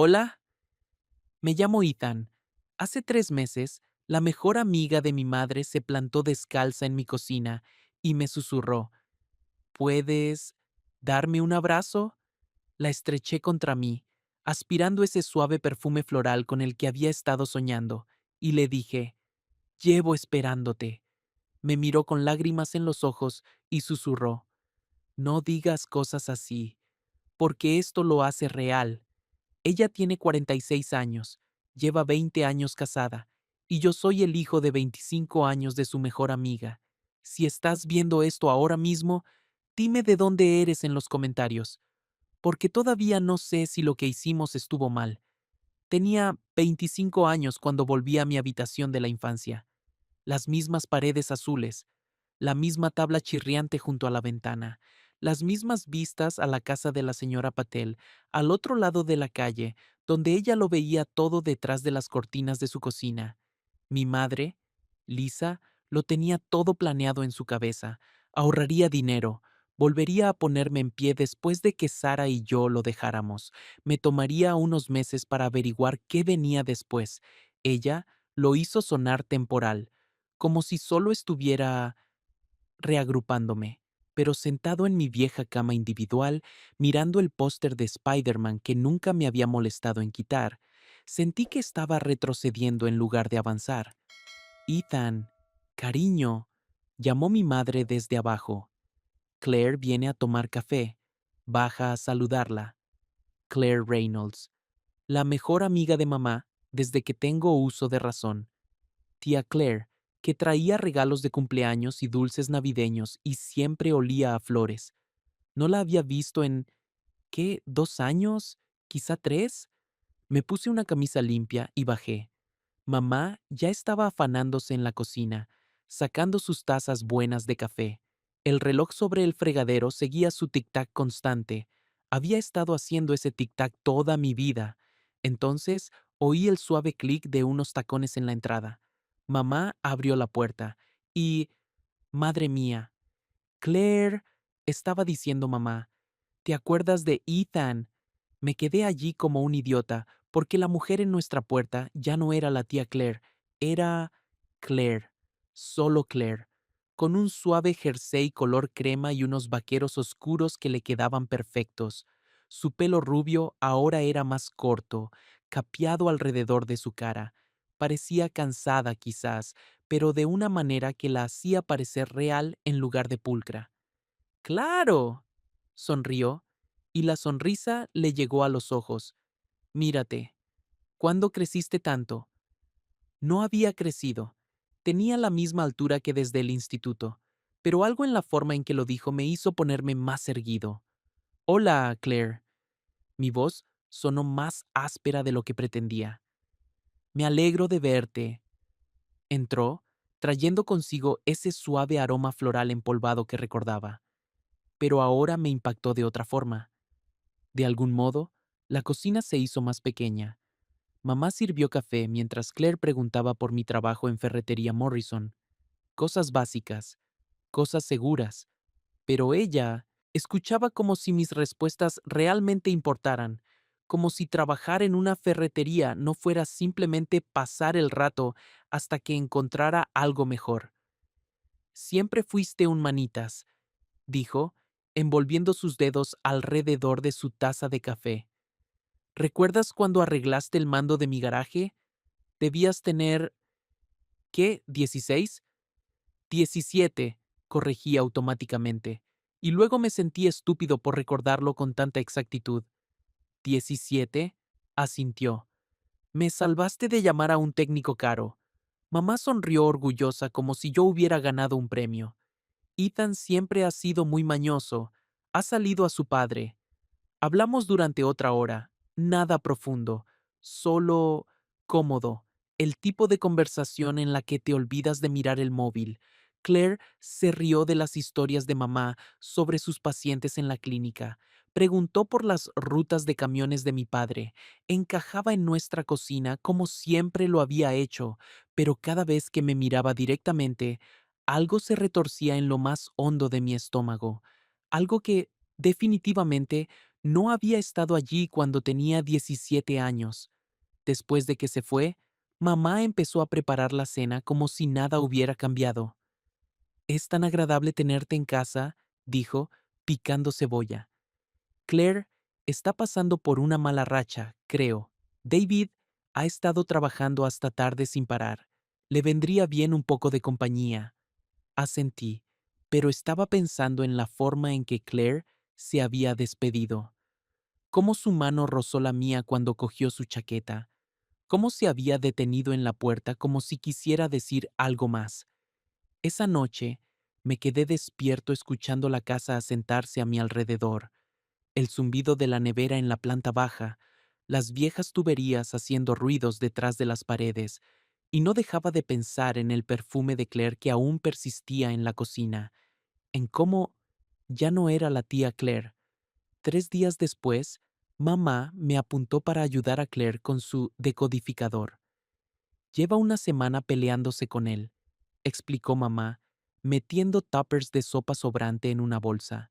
Hola, me llamo Ethan. Hace 3 meses, la mejor amiga de mi madre se plantó descalza en mi cocina y me susurró, ¿puedes darme un abrazo? La estreché contra mí, aspirando ese suave perfume floral con el que había estado soñando, y le dije, llevo esperándote. Me miró con lágrimas en los ojos y susurró, no digas cosas así, porque esto lo hace real. Ella tiene 46 años, lleva 20 años casada, y yo soy el hijo de 25 años de su mejor amiga. Si estás viendo esto ahora mismo, dime de dónde eres en los comentarios, porque todavía no sé si lo que hicimos estuvo mal. Tenía 25 años cuando volví a mi habitación de la infancia. Las mismas paredes azules, la misma tabla chirriante junto a la ventana, las mismas vistas a la casa de la señora Patel, al otro lado de la calle, donde ella lo veía todo detrás de las cortinas de su cocina. Mi madre, Lisa, lo tenía todo planeado en su cabeza, ahorraría dinero, volvería a ponerme en pie después de que Sara y yo lo dejáramos, me tomaría unos meses para averiguar qué venía después. Ella lo hizo sonar temporal, como si solo estuviera reagrupándome, pero sentado en mi vieja cama individual, mirando el póster de Spider-Man que nunca me había molestado en quitar, sentí que estaba retrocediendo en lugar de avanzar. Ethan, cariño, llamó mi madre desde abajo. Claire viene a tomar café. Baja a saludarla. Claire Reynolds, la mejor amiga de mamá desde que tengo uso de razón. Tía Claire, que traía regalos de cumpleaños y dulces navideños y siempre olía a flores. No la había visto en, ¿qué? ¿2 años? ¿Quizá 3? Me puse una camisa limpia y bajé. Mamá ya estaba afanándose en la cocina, sacando sus tazas buenas de café. El reloj sobre el fregadero seguía su tic-tac constante. Había estado haciendo ese tic-tac toda mi vida. Entonces oí el suave clic de unos tacones en la entrada. Mamá abrió la puerta y, madre mía, Claire, estaba diciendo mamá, ¿te acuerdas de Ethan? Me quedé allí como un idiota, porque la mujer en nuestra puerta ya no era la tía Claire, era Claire, solo Claire, con un suave jersey color crema y unos vaqueros oscuros que le quedaban perfectos. Su pelo rubio ahora era más corto, capeado alrededor de su cara. Parecía cansada quizás, pero de una manera que la hacía parecer real en lugar de pulcra. ¡Claro!, sonrió, y la sonrisa le llegó a los ojos. Mírate, ¿cuándo creciste tanto? No había crecido. Tenía la misma altura que desde el instituto, pero algo en la forma en que lo dijo me hizo ponerme más erguido. Hola, Claire. Mi voz sonó más áspera de lo que pretendía. Me alegro de verte. Entró, trayendo consigo ese suave aroma floral empolvado que recordaba. Pero ahora me impactó de otra forma. De algún modo, la cocina se hizo más pequeña. Mamá sirvió café mientras Claire preguntaba por mi trabajo en Ferretería Morrison. Cosas básicas, cosas seguras. Pero ella escuchaba como si mis respuestas realmente importaran, como si trabajar en una ferretería no fuera simplemente pasar el rato hasta que encontrara algo mejor. Siempre fuiste un manitas, dijo, envolviendo sus dedos alrededor de su taza de café. ¿Recuerdas cuando arreglaste el mando de mi garaje? Debías tener, ¿qué? ¿16? 17, corregí automáticamente, y luego me sentí estúpido por recordarlo con tanta exactitud. ¿17? Asintió. Me salvaste de llamar a un técnico caro. Mamá sonrió orgullosa como si yo hubiera ganado un premio. Ethan siempre ha sido muy mañoso. Ha salido a su padre. Hablamos durante otra hora. Nada profundo. Solo cómodo. El tipo de conversación en la que te olvidas de mirar el móvil. Claire se rió de las historias de mamá sobre sus pacientes en la clínica. Preguntó por las rutas de camiones de mi padre. Encajaba en nuestra cocina como siempre lo había hecho, pero cada vez que me miraba directamente, algo se retorcía en lo más hondo de mi estómago. Algo que, definitivamente, No había estado allí cuando tenía 17 años. Después de que se fue, mamá empezó a preparar la cena como si nada hubiera cambiado. Es tan agradable tenerte en casa, dijo, picando cebolla. Claire está pasando por una mala racha, creo. David ha estado trabajando hasta tarde sin parar. Le vendría bien un poco de compañía. Asentí, pero estaba pensando en la forma en que Claire se había despedido. Cómo su mano rozó la mía cuando cogió su chaqueta. Cómo se había detenido en la puerta como si quisiera decir algo más. Esa noche me quedé despierto escuchando la casa asentarse a mi alrededor, el zumbido de la nevera en la planta baja, las viejas tuberías haciendo ruidos detrás de las paredes, y no dejaba de pensar en el perfume de Claire que aún persistía en la cocina, en cómo ya no era la tía Claire. 3 días después, mamá me apuntó para ayudar a Claire con su decodificador. Lleva una semana peleándose con él, explicó mamá, metiendo tuppers de sopa sobrante en una bolsa.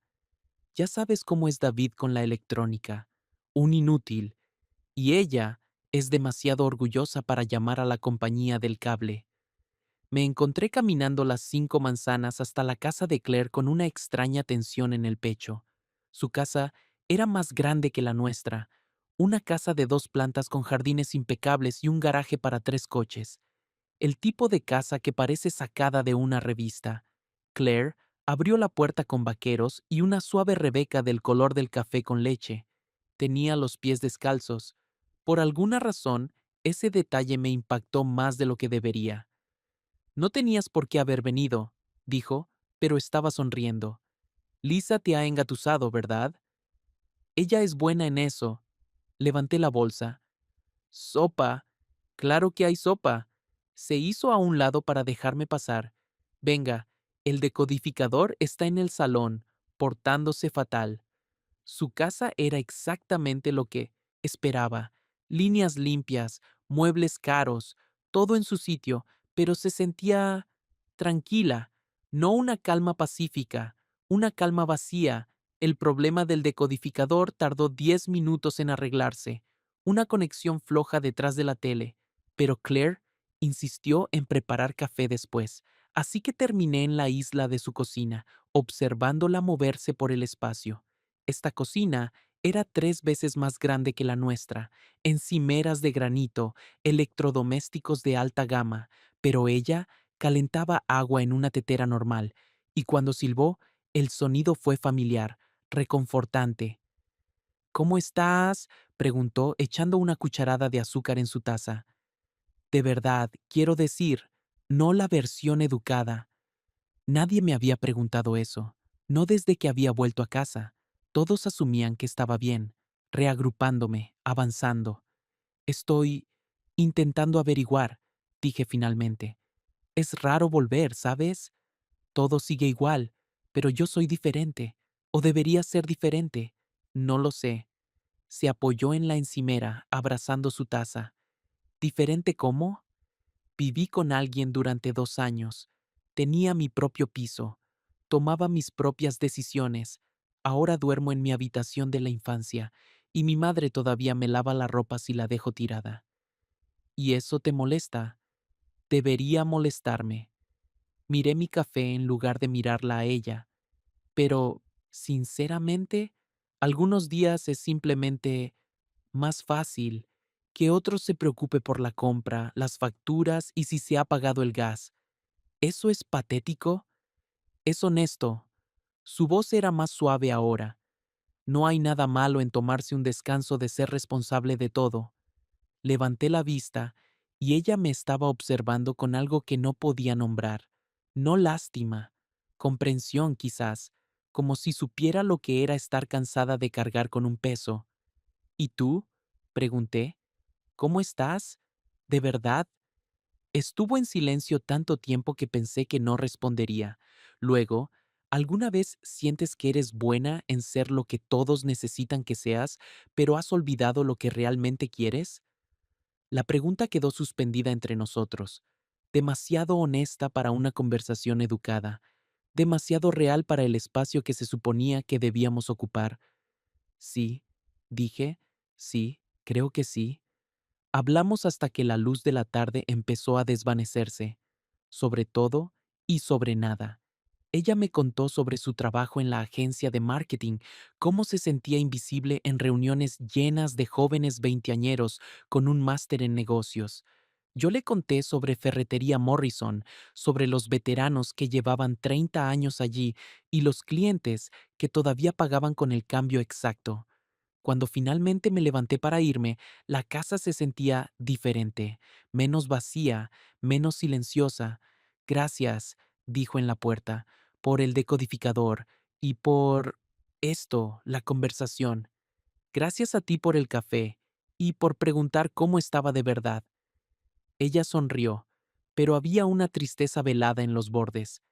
Ya sabes cómo es David con la electrónica, un inútil, y ella es demasiado orgullosa para llamar a la compañía del cable. Me encontré caminando las 5 manzanas hasta la casa de Claire con una extraña tensión en el pecho. Su casa era más grande que la nuestra, una casa de 2 plantas con jardines impecables y un garaje para 3 coches. El tipo de casa que parece sacada de una revista. Claire abrió la puerta con vaqueros y una suave Rebeca del color del café con leche. Tenía los pies descalzos. Por alguna razón, ese detalle me impactó más de lo que debería. No tenías por qué haber venido, dijo, pero estaba sonriendo. Lisa te ha engatusado, ¿verdad? Ella es buena en eso. Levanté la bolsa. Sopa. Claro que hay sopa. Se hizo a un lado para dejarme pasar. Venga, el decodificador está en el salón, portándose fatal. Su casa era exactamente lo que esperaba. Líneas limpias, muebles caros, todo en su sitio, pero se sentía tranquila, no una calma pacífica, una calma vacía. El problema del decodificador tardó 10 minutos en arreglarse, una conexión floja detrás de la tele, pero Claire insistió en preparar café después, así que terminé en la isla de su cocina, observándola moverse por el espacio. Esta cocina era 3 veces más grande que la nuestra, encimeras de granito, electrodomésticos de alta gama, pero ella calentaba agua en una tetera normal, y cuando silbó, el sonido fue familiar, reconfortante. ¿Cómo estás? Preguntó, echando una cucharada de azúcar en su taza. De verdad, quiero decir, no la versión educada. Nadie me había preguntado eso, no desde que había vuelto a casa. Todos asumían que estaba bien, reagrupándome, avanzando. Estoy intentando averiguar, dije finalmente. Es raro volver, ¿sabes? Todo sigue igual, pero yo soy diferente, o debería ser diferente. No lo sé. Se apoyó en la encimera, abrazando su taza. ¿Diferente cómo? Viví con alguien durante 2 años. Tenía mi propio piso. Tomaba mis propias decisiones. Ahora duermo en mi habitación de la infancia, y mi madre todavía me lava la ropa si la dejo tirada. ¿Y eso te molesta? Debería molestarme. Miré mi café en lugar de mirarla a ella. Pero, sinceramente, algunos días es simplemente más fácil que otro se preocupe por la compra, las facturas y si se ha pagado el gas. ¿Eso es patético? Es honesto. Su voz era más suave ahora. No hay nada malo en tomarse un descanso de ser responsable de todo. Levanté la vista y ella me estaba observando con algo que no podía nombrar. No lástima, comprensión quizás, como si supiera lo que era estar cansada de cargar con un peso. ¿Y tú? Pregunté. ¿Cómo estás? ¿De verdad? Estuvo en silencio tanto tiempo que pensé que no respondería. Luego, ¿alguna vez sientes que eres buena en ser lo que todos necesitan que seas, pero has olvidado lo que realmente quieres? La pregunta quedó suspendida entre nosotros, demasiado honesta para una conversación educada, demasiado real para el espacio que se suponía que debíamos ocupar. Sí, dije, sí, creo que sí. Hablamos hasta que la luz de la tarde empezó a desvanecerse, sobre todo y sobre nada. Ella me contó sobre su trabajo en la agencia de marketing, cómo se sentía invisible en reuniones llenas de jóvenes veinteañeros con un máster en negocios. Yo le conté sobre Ferretería Morrison, sobre los veteranos que llevaban 30 años allí y los clientes que todavía pagaban con el cambio exacto. Cuando finalmente me levanté para irme, la casa se sentía diferente, menos vacía, menos silenciosa. Gracias, dijo en la puerta, por el decodificador y por la conversación. Gracias a ti por el café y por preguntar cómo estaba de verdad. Ella sonrió, pero había una tristeza velada en los bordes.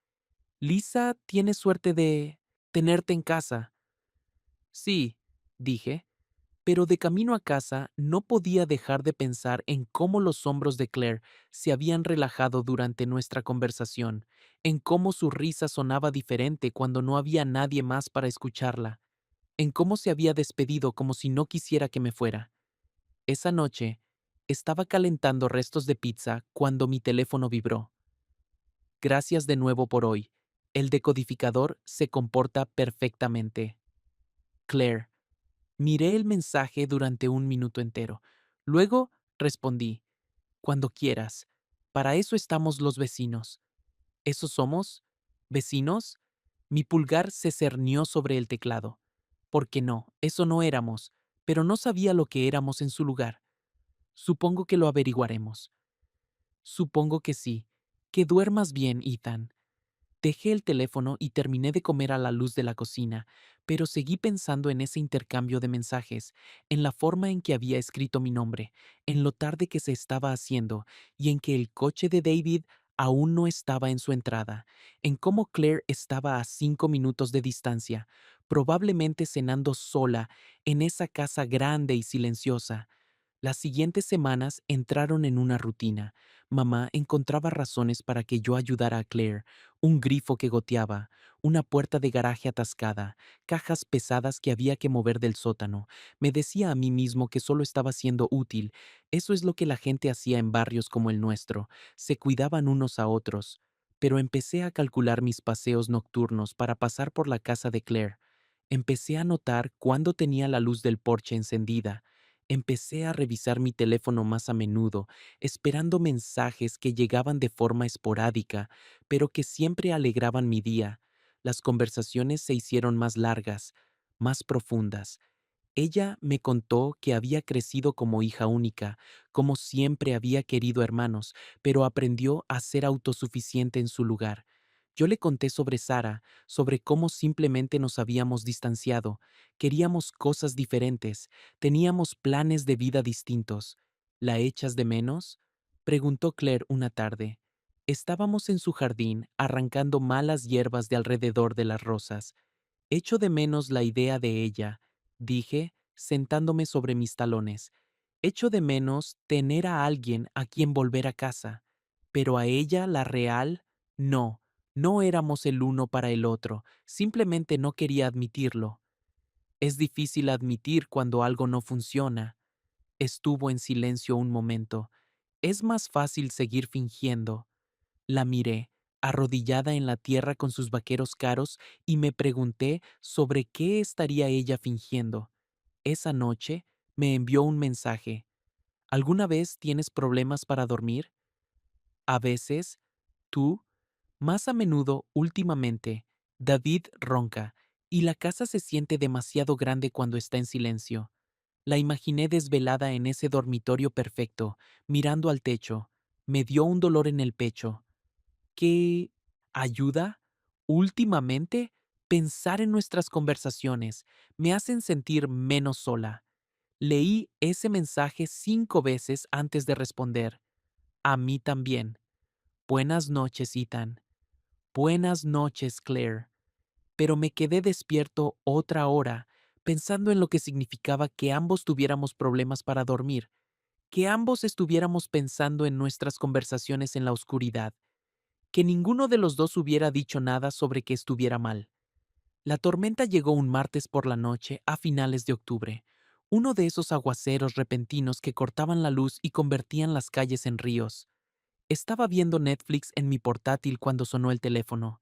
Lisa tiene suerte de tenerte en casa. Sí, dije, pero de camino a casa no podía dejar de pensar en cómo los hombros de Claire se habían relajado durante nuestra conversación, en cómo su risa sonaba diferente cuando no había nadie más para escucharla, en cómo se había despedido como si no quisiera que me fuera. Esa noche, estaba calentando restos de pizza cuando mi teléfono vibró. Gracias de nuevo por hoy. El decodificador se comporta perfectamente. Claire. Miré el mensaje durante un minuto entero. Luego respondí, cuando quieras. Para eso estamos los vecinos. ¿Eso somos? ¿Vecinos? Mi pulgar se cernió sobre el teclado. Porque no, eso no éramos, pero no sabía lo que éramos en su lugar. Supongo que lo averiguaremos. Supongo que sí. Que duermas bien, Ethan. Dejé el teléfono y terminé de comer a la luz de la cocina, pero seguí pensando en ese intercambio de mensajes, en la forma en que había escrito mi nombre, en lo tarde que se estaba haciendo y en que el coche de David aún no estaba en su entrada, en cómo Claire estaba a 5 minutos de distancia, probablemente cenando sola en esa casa grande y silenciosa. Las siguientes semanas entraron en una rutina. Mamá encontraba razones para que yo ayudara a Claire, un grifo que goteaba, una puerta de garaje atascada, cajas pesadas que había que mover del sótano. Me decía a mí mismo que solo estaba siendo útil. Eso es lo que la gente hacía en barrios como el nuestro. Se cuidaban unos a otros. Pero empecé a calcular mis paseos nocturnos para pasar por la casa de Claire. Empecé a notar cuándo tenía la luz del porche encendida. Empecé a revisar mi teléfono más a menudo, esperando mensajes que llegaban de forma esporádica, pero que siempre alegraban mi día. Las conversaciones se hicieron más largas, más profundas. Ella me contó que había crecido como hija única, como siempre había querido hermanos, pero aprendió a ser autosuficiente en su lugar. Yo le conté sobre Sara, sobre cómo simplemente nos habíamos distanciado, queríamos cosas diferentes, teníamos planes de vida distintos. ¿La echas de menos? Preguntó Claire una tarde. Estábamos en su jardín, arrancando malas hierbas de alrededor de las rosas. Echo de menos la idea de ella, dije, sentándome sobre mis talones. Echo de menos tener a alguien a quien volver a casa. Pero a ella, la real, no. No éramos el uno para el otro, simplemente no quería admitirlo. Es difícil admitir cuando algo no funciona. Estuvo en silencio un momento. Es más fácil seguir fingiendo. La miré, arrodillada en la tierra con sus vaqueros caros, y me pregunté sobre qué estaría ella fingiendo. Esa noche me envió un mensaje. ¿Alguna vez tienes problemas para dormir? A veces, tú, más a menudo últimamente, David ronca, y la casa se siente demasiado grande cuando está en silencio. La imaginé desvelada en ese dormitorio perfecto, mirando al techo. Me dio un dolor en el pecho. ¿Qué ayuda? Últimamente, pensar en nuestras conversaciones me hacen sentir menos sola. Leí ese mensaje 5 veces antes de responder. A mí también. Buenas noches, Ethan. Buenas noches, Claire. Pero me quedé despierto otra hora, pensando en lo que significaba que ambos tuviéramos problemas para dormir, que ambos estuviéramos pensando en nuestras conversaciones en la oscuridad, que ninguno de los dos hubiera dicho nada sobre que estuviera mal. La tormenta llegó un martes por la noche a finales de octubre, uno de esos aguaceros repentinos que cortaban la luz y convertían las calles en ríos. Estaba viendo Netflix en mi portátil cuando sonó el teléfono.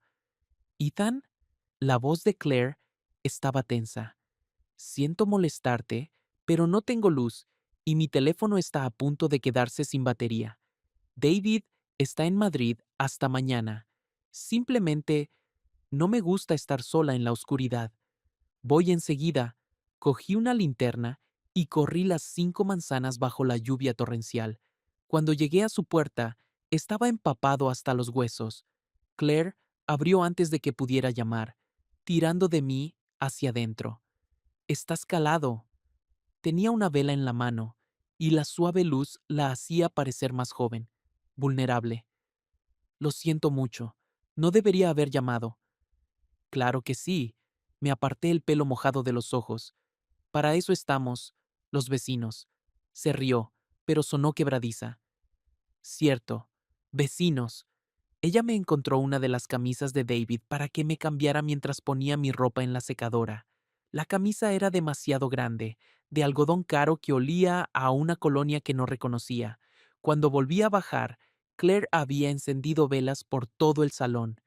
Ethan, la voz de Claire estaba tensa. Siento molestarte, pero no tengo luz y mi teléfono está a punto de quedarse sin batería. David está en Madrid hasta mañana. Simplemente no me gusta estar sola en la oscuridad. Voy enseguida. Cogí una linterna y corrí las 5 manzanas bajo la lluvia torrencial. Cuando llegué a su puerta, estaba empapado hasta los huesos. Claire abrió antes de que pudiera llamar, tirando de mí hacia adentro. Estás calado. Tenía una vela en la mano, y la suave luz la hacía parecer más joven, vulnerable. Lo siento mucho. No debería haber llamado. Claro que sí. Me aparté el pelo mojado de los ojos. Para eso estamos, los vecinos. Se rió, pero sonó quebradiza. Cierto. Vecinos. Ella me encontró una de las camisas de David para que me cambiara mientras ponía mi ropa en la secadora. La camisa era demasiado grande, de algodón caro que olía a una colonia que no reconocía. Cuando volví a bajar, Claire había encendido velas por todo el salón.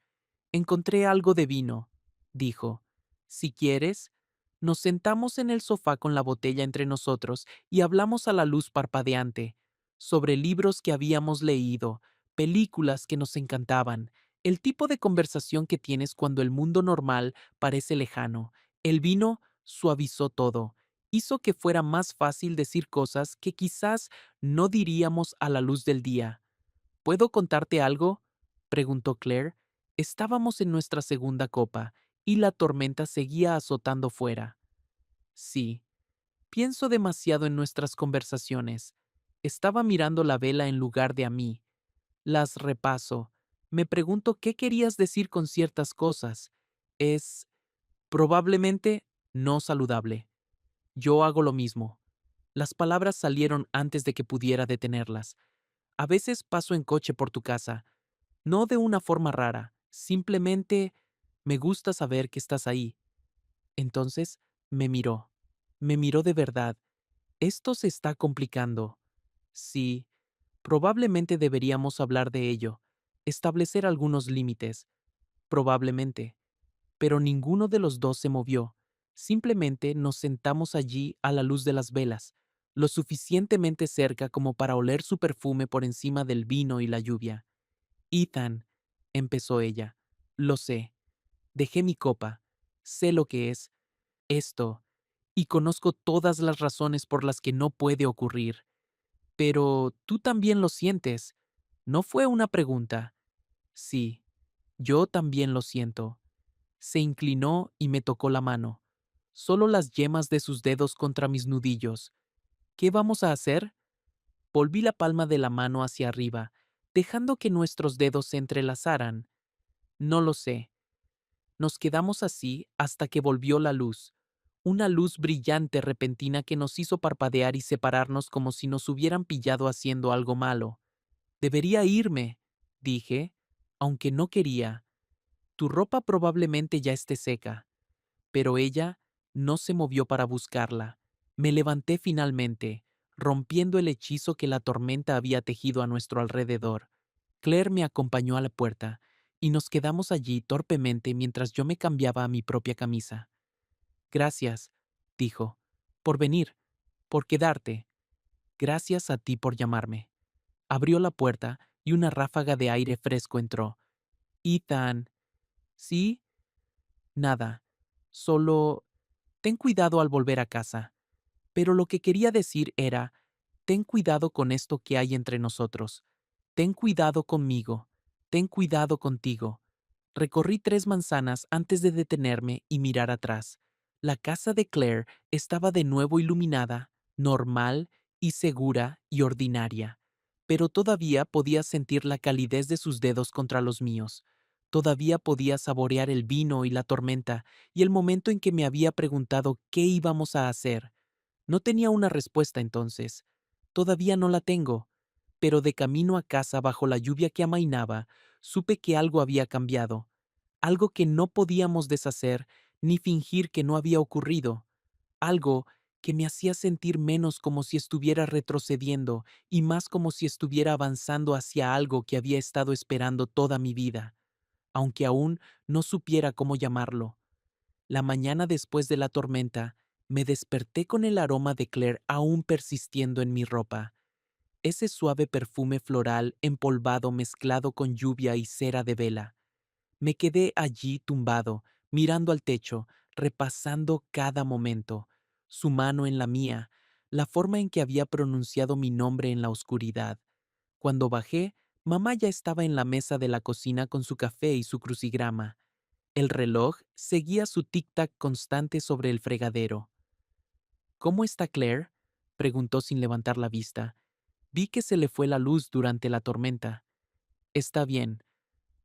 Encontré algo de vino, dijo. Si quieres, nos sentamos en el sofá con la botella entre nosotros y hablamos a la luz parpadeante, sobre libros que habíamos leído, películas que nos encantaban, el tipo de conversación que tienes cuando el mundo normal parece lejano. El vino suavizó todo, hizo que fuera más fácil decir cosas que quizás no diríamos a la luz del día. ¿Puedo contarte algo?, preguntó Claire. Estábamos en nuestra segunda copa, y la tormenta seguía azotando fuera. Sí, pienso demasiado en nuestras conversaciones. Estaba mirando la vela en lugar de a mí. Las repaso. Me pregunto qué querías decir con ciertas cosas. Es probablemente no saludable. Yo hago lo mismo. Las palabras salieron antes de que pudiera detenerlas. A veces paso en coche por tu casa. No de una forma rara, simplemente me gusta saber que estás ahí. Entonces me miró. Me miró de verdad. Esto se está complicando. Sí, probablemente deberíamos hablar de ello, establecer algunos límites, probablemente. Pero ninguno de los dos se movió. Simplemente nos sentamos allí a la luz de las velas, lo suficientemente cerca como para oler su perfume por encima del vino y la lluvia. Ethan, empezó ella, lo sé. Dejé mi copa. Sé lo que es esto, y conozco todas las razones por las que no puede ocurrir. Pero tú también lo sientes. No fue una pregunta. Sí, yo también lo siento. Se inclinó y me tocó la mano. Solo las yemas de sus dedos contra mis nudillos. ¿Qué vamos a hacer? Volví la palma de la mano hacia arriba, dejando que nuestros dedos se entrelazaran. No lo sé. Nos quedamos así hasta que volvió la luz. Una luz brillante repentina que nos hizo parpadear y separarnos como si nos hubieran pillado haciendo algo malo. Debería irme, dije, aunque no quería. Tu ropa probablemente ya esté seca. Pero ella no se movió para buscarla. Me levanté finalmente, rompiendo el hechizo que la tormenta había tejido a nuestro alrededor. Claire me acompañó a la puerta, y nos quedamos allí torpemente mientras yo me cambiaba a mi propia camisa. Gracias, dijo, por venir, por quedarte. Gracias a ti por llamarme. Abrió la puerta y una ráfaga de aire fresco entró. Ethan. ¿Sí? Nada. Solo ten cuidado al volver a casa. Pero lo que quería decir era, ten cuidado con esto que hay entre nosotros. Ten cuidado conmigo. Ten cuidado contigo. Recorrí 3 manzanas antes de detenerme y mirar atrás. La casa de Claire estaba de nuevo iluminada, normal y segura y ordinaria. Pero todavía podía sentir la calidez de sus dedos contra los míos. Todavía podía saborear el vino y la tormenta y el momento en que me había preguntado qué íbamos a hacer. No tenía una respuesta entonces. Todavía no la tengo. Pero de camino a casa bajo la lluvia que amainaba, supe que algo había cambiado. Algo que no podíamos deshacer ni fingir que no había ocurrido, algo que me hacía sentir menos como si estuviera retrocediendo y más como si estuviera avanzando hacia algo que había estado esperando toda mi vida, aunque aún no supiera cómo llamarlo. La mañana después de la tormenta, me desperté con el aroma de Claire aún persistiendo en mi ropa, ese suave perfume floral empolvado mezclado con lluvia y cera de vela. Me quedé allí tumbado, mirando al techo, repasando cada momento, su mano en la mía, la forma en que había pronunciado mi nombre en la oscuridad. Cuando bajé, mamá ya estaba en la mesa de la cocina con su café y su crucigrama. El reloj seguía su tic-tac constante sobre el fregadero. ¿Cómo está Claire?, preguntó sin levantar la vista. Vi que se le fue la luz durante la tormenta. Está bien.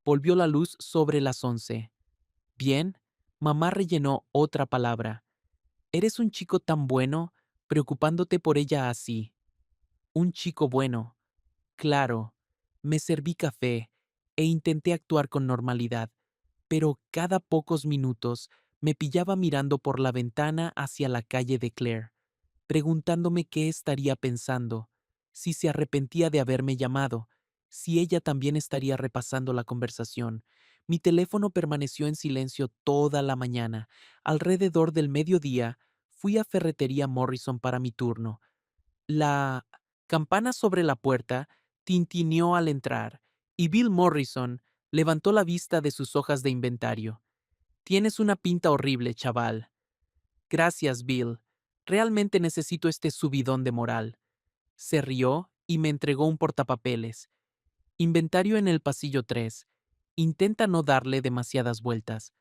Volvió la luz sobre las 11. Bien, mamá rellenó otra palabra. Eres un chico tan bueno, preocupándote por ella así. Un chico bueno. Claro. Me serví café e intenté actuar con normalidad, pero cada pocos minutos me pillaba mirando por la ventana hacia la calle de Claire, preguntándome qué estaría pensando, si se arrepentía de haberme llamado, si ella también estaría repasando la conversación. Mi teléfono permaneció en silencio toda la mañana. Alrededor del mediodía, fui a Ferretería Morrison para mi turno. La campana sobre la puerta tintineó al entrar, y Bill Morrison levantó la vista de sus hojas de inventario. Tienes una pinta horrible, chaval. Gracias, Bill. Realmente necesito este subidón de moral. Se rió y me entregó un portapapeles. Inventario en el pasillo 3. Intenta no darle demasiadas vueltas.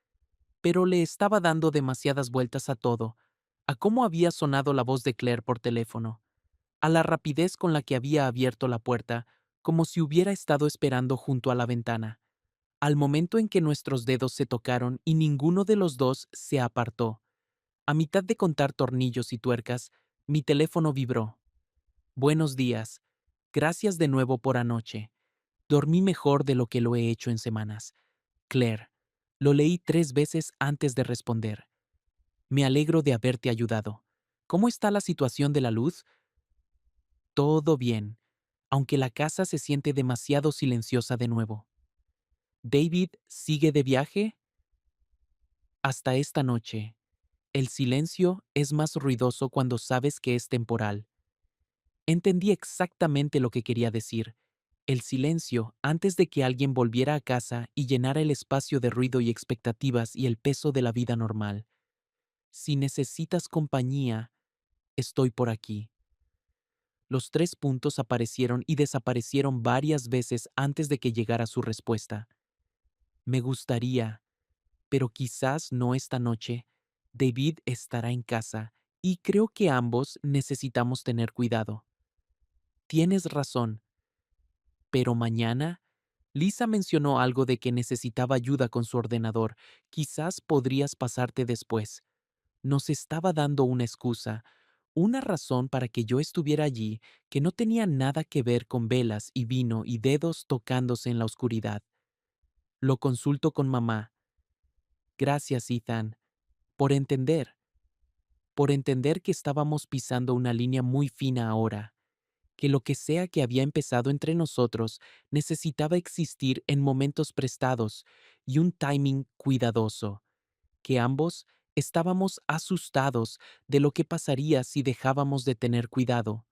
Pero le estaba dando demasiadas vueltas a todo, a cómo había sonado la voz de Claire por teléfono, a la rapidez con la que había abierto la puerta, como si hubiera estado esperando junto a la ventana, al momento en que nuestros dedos se tocaron y ninguno de los dos se apartó. A mitad de contar tornillos y tuercas, mi teléfono vibró. Buenos días. Gracias de nuevo por anoche. Dormí mejor de lo que lo he hecho en semanas. Claire. Lo leí 3 veces antes de responder. Me alegro de haberte ayudado. ¿Cómo está la situación de la luz? Todo bien, aunque la casa se siente demasiado silenciosa de nuevo. ¿David sigue de viaje? Hasta esta noche. El silencio es más ruidoso cuando sabes que es temporal. Entendí exactamente lo que quería decir. El silencio antes de que alguien volviera a casa y llenara el espacio de ruido y expectativas y el peso de la vida normal. Si necesitas compañía, estoy por aquí. Los 3 puntos aparecieron y desaparecieron varias veces antes de que llegara su respuesta. Me gustaría, pero quizás no esta noche. David estará en casa y creo que ambos necesitamos tener cuidado. Tienes razón, pero mañana, Lisa mencionó algo de que necesitaba ayuda con su ordenador. Quizás podrías pasarte después. Nos estaba dando una excusa, una razón para que yo estuviera allí que no tenía nada que ver con velas y vino y dedos tocándose en la oscuridad. Lo consulto con mamá. Gracias, Ethan, por entender que estábamos pisando una línea muy fina ahora, que lo que sea que había empezado entre nosotros necesitaba existir en momentos prestados y un timing cuidadoso, que ambos estábamos asustados de lo que pasaría si dejábamos de tener cuidado.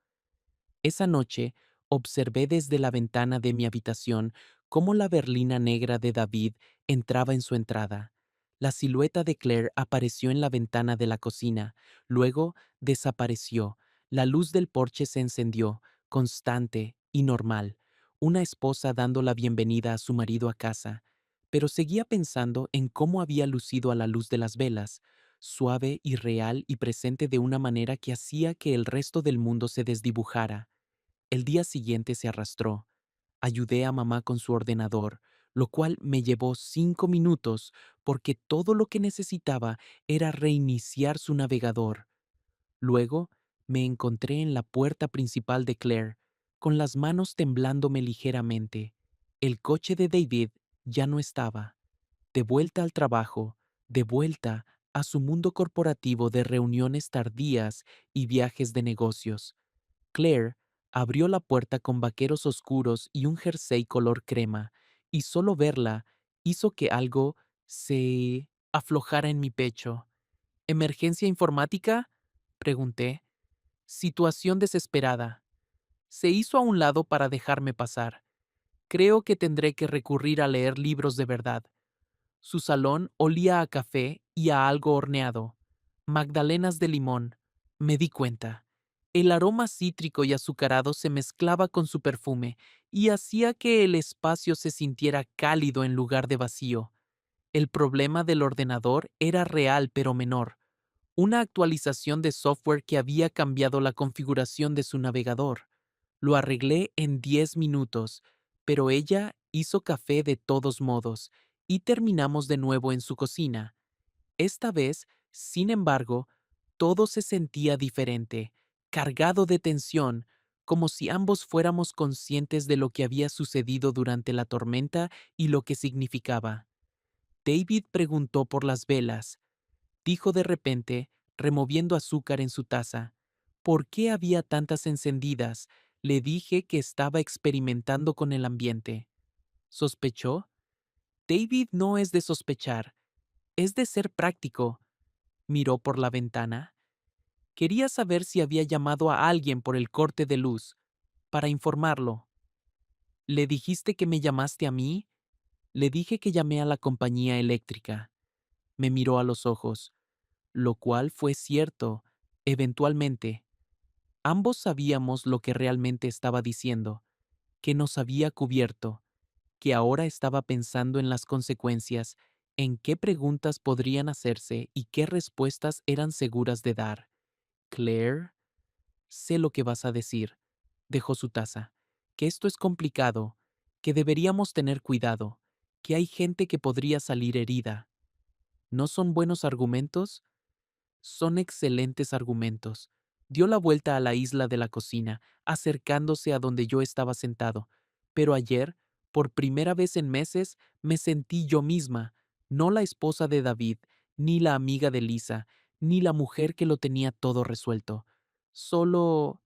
Esa noche observé desde la ventana de mi habitación cómo la berlina negra de David entraba en su entrada. La silueta de Claire apareció en la ventana de la cocina, luego desapareció. La luz del porche se encendió, constante y normal, una esposa dando la bienvenida a su marido a casa, pero seguía pensando en cómo había lucido a la luz de las velas, suave y real y presente de una manera que hacía que el resto del mundo se desdibujara. El día siguiente se arrastró. Ayudé a mamá con su ordenador, lo cual me llevó 5 minutos porque todo lo que necesitaba era reiniciar su navegador. Luego me encontré en la puerta principal de Claire, con las manos temblándome ligeramente. El coche de David ya no estaba. De vuelta al trabajo, de vuelta a su mundo corporativo de reuniones tardías y viajes de negocios. Claire abrió la puerta con vaqueros oscuros y un jersey color crema, y solo verla hizo que algo se aflojara en mi pecho. ¿Emergencia informática?, pregunté. Situación desesperada. Se hizo a un lado para dejarme pasar. Creo que tendré que recurrir a leer libros de verdad. Su salón olía a café y a algo horneado. Magdalenas de limón. Me di cuenta. El aroma cítrico y azucarado se mezclaba con su perfume y hacía que el espacio se sintiera cálido en lugar de vacío. El problema del ordenador era real pero menor. Una actualización de software que había cambiado la configuración de su navegador. Lo arreglé en 10 minutos, pero ella hizo café de todos modos y terminamos de nuevo en su cocina. Esta vez, sin embargo, todo se sentía diferente, cargado de tensión, como si ambos fuéramos conscientes de lo que había sucedido durante la tormenta y lo que significaba. David preguntó por las velas, dijo de repente, removiendo azúcar en su taza. ¿Por qué había tantas encendidas? Le dije que estaba experimentando con el ambiente. ¿Sospechó? David no es de sospechar, es de ser práctico. Miró por la ventana. Quería saber si había llamado a alguien por el corte de luz, para informarlo. ¿Le dijiste que me llamaste a mí? Le dije que llamé a la compañía eléctrica. Me miró a los ojos, lo cual fue cierto, eventualmente. Ambos sabíamos lo que realmente estaba diciendo, que nos había cubierto, que ahora estaba pensando en las consecuencias, en qué preguntas podrían hacerse y qué respuestas eran seguras de dar. Claire, sé lo que vas a decir. Dejó su taza. Que esto es complicado, que deberíamos tener cuidado, que hay gente que podría salir herida. ¿No son buenos argumentos? Son excelentes argumentos. Dio la vuelta a la isla de la cocina, acercándose a donde yo estaba sentado. Pero ayer, por primera vez en meses, me sentí yo misma, no la esposa de David, ni la amiga de Lisa, ni la mujer que lo tenía todo resuelto. Solo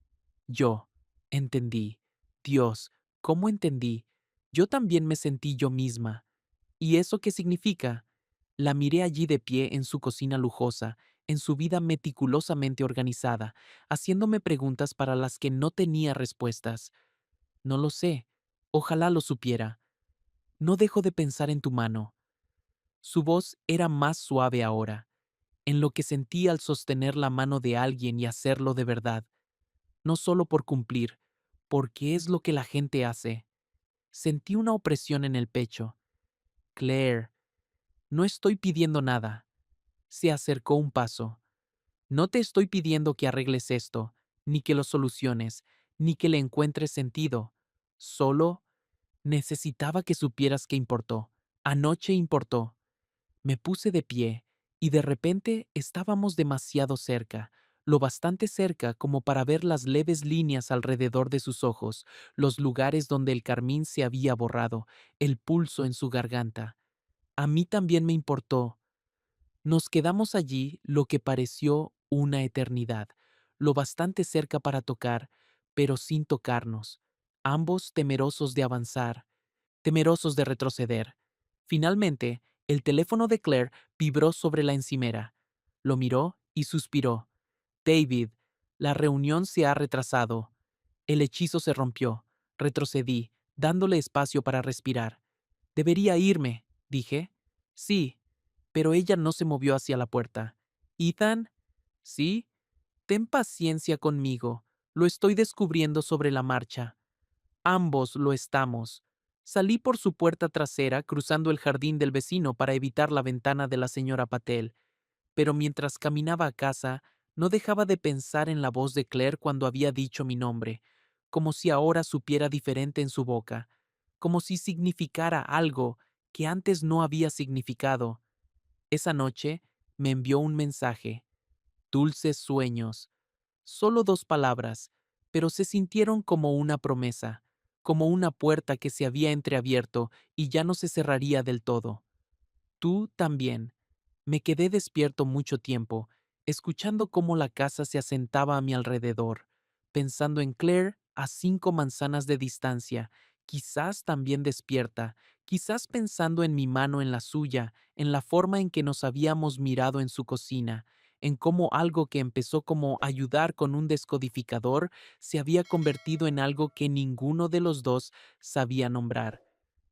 yo. Entendí. Dios, ¿cómo entendí? Yo también me sentí yo misma. ¿Y eso qué significa? La miré allí de pie en su cocina lujosa, en su vida meticulosamente organizada, haciéndome preguntas para las que no tenía respuestas. No lo sé. Ojalá lo supiera. No dejo de pensar en tu mano. Su voz era más suave ahora, en lo que sentí al sostener la mano de alguien y hacerlo de verdad, no solo por cumplir, porque es lo que la gente hace. Sentí una opresión en el pecho. Claire, no estoy pidiendo nada. Se acercó un paso. No te estoy pidiendo que arregles esto, ni que lo soluciones, ni que le encuentres sentido. Solo necesitaba que supieras que importó. Anoche importó. Me puse de pie, y de repente estábamos demasiado cerca, lo bastante cerca como para ver las leves líneas alrededor de sus ojos, los lugares donde el carmín se había borrado, el pulso en su garganta. A mí también me importó. Nos quedamos allí lo que pareció una eternidad, lo bastante cerca para tocar, pero sin tocarnos, ambos temerosos de avanzar, temerosos de retroceder. Finalmente, el teléfono de Claire vibró sobre la encimera. Lo miró y suspiró. David, la reunión se ha retrasado. El hechizo se rompió. Retrocedí, dándole espacio para respirar. Debería irme, dije. Sí, pero ella no se movió hacia la puerta. Ethan, sí, ten paciencia conmigo. Lo estoy descubriendo sobre la marcha. Ambos lo estamos. Salí por su puerta trasera cruzando el jardín del vecino para evitar la ventana de la señora Patel, pero mientras caminaba a casa no dejaba de pensar en la voz de Claire cuando había dicho mi nombre, como si ahora supiera diferente en su boca, como si significara algo que antes no había significado. Esa noche me envió un mensaje. Dulces sueños. Solo 2 palabras, pero se sintieron como una promesa, como una puerta que se había entreabierto y ya no se cerraría del todo. Tú también. Me quedé despierto mucho tiempo, escuchando cómo la casa se asentaba a mi alrededor, pensando en Claire a 5 manzanas de distancia, quizás también despierta, quizás pensando en mi mano en la suya, en la forma en que nos habíamos mirado en su cocina, en cómo algo que empezó como ayudar con un descodificador se había convertido en algo que ninguno de los dos sabía nombrar.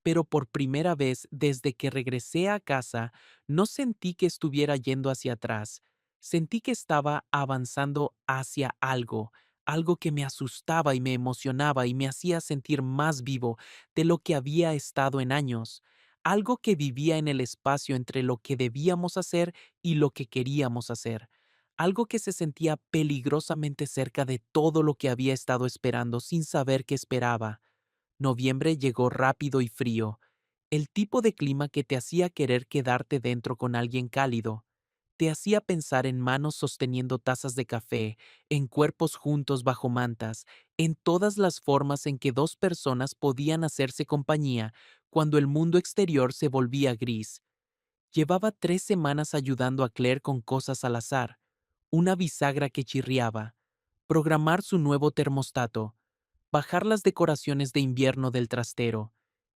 Pero por primera vez desde que regresé a casa, no sentí que estuviera yendo hacia atrás, sentí que estaba avanzando hacia algo, algo que me asustaba y me emocionaba y me hacía sentir más vivo de lo que había estado en años, algo que vivía en el espacio entre lo que debíamos hacer y lo que queríamos hacer, algo que se sentía peligrosamente cerca de todo lo que había estado esperando sin saber qué esperaba. Noviembre llegó rápido y frío, el tipo de clima que te hacía querer quedarte dentro con alguien cálido. Te hacía pensar en manos sosteniendo tazas de café, en cuerpos juntos bajo mantas, en todas las formas en que dos personas podían hacerse compañía cuando el mundo exterior se volvía gris. Llevaba 3 semanas ayudando a Claire con cosas al azar, una bisagra que chirriaba, programar su nuevo termostato, bajar las decoraciones de invierno del trastero.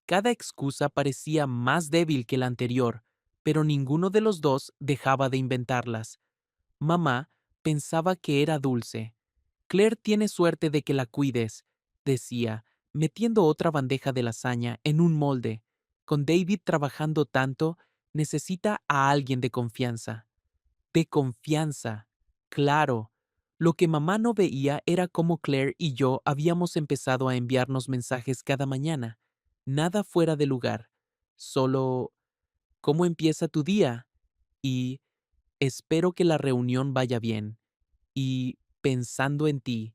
Cada excusa parecía más débil que la anterior, pero ninguno de los dos dejaba de inventarlas. Mamá pensaba que era dulce. Claire tiene suerte de que la cuides, decía, metiendo otra bandeja de lasaña en un molde. Con David trabajando tanto, necesita a alguien de confianza. De confianza. Claro. Lo que mamá no veía era cómo Claire y yo habíamos empezado a enviarnos mensajes cada mañana. Nada fuera de lugar. Solo, ¿cómo empieza tu día? Y espero que la reunión vaya bien. Y pensando en ti,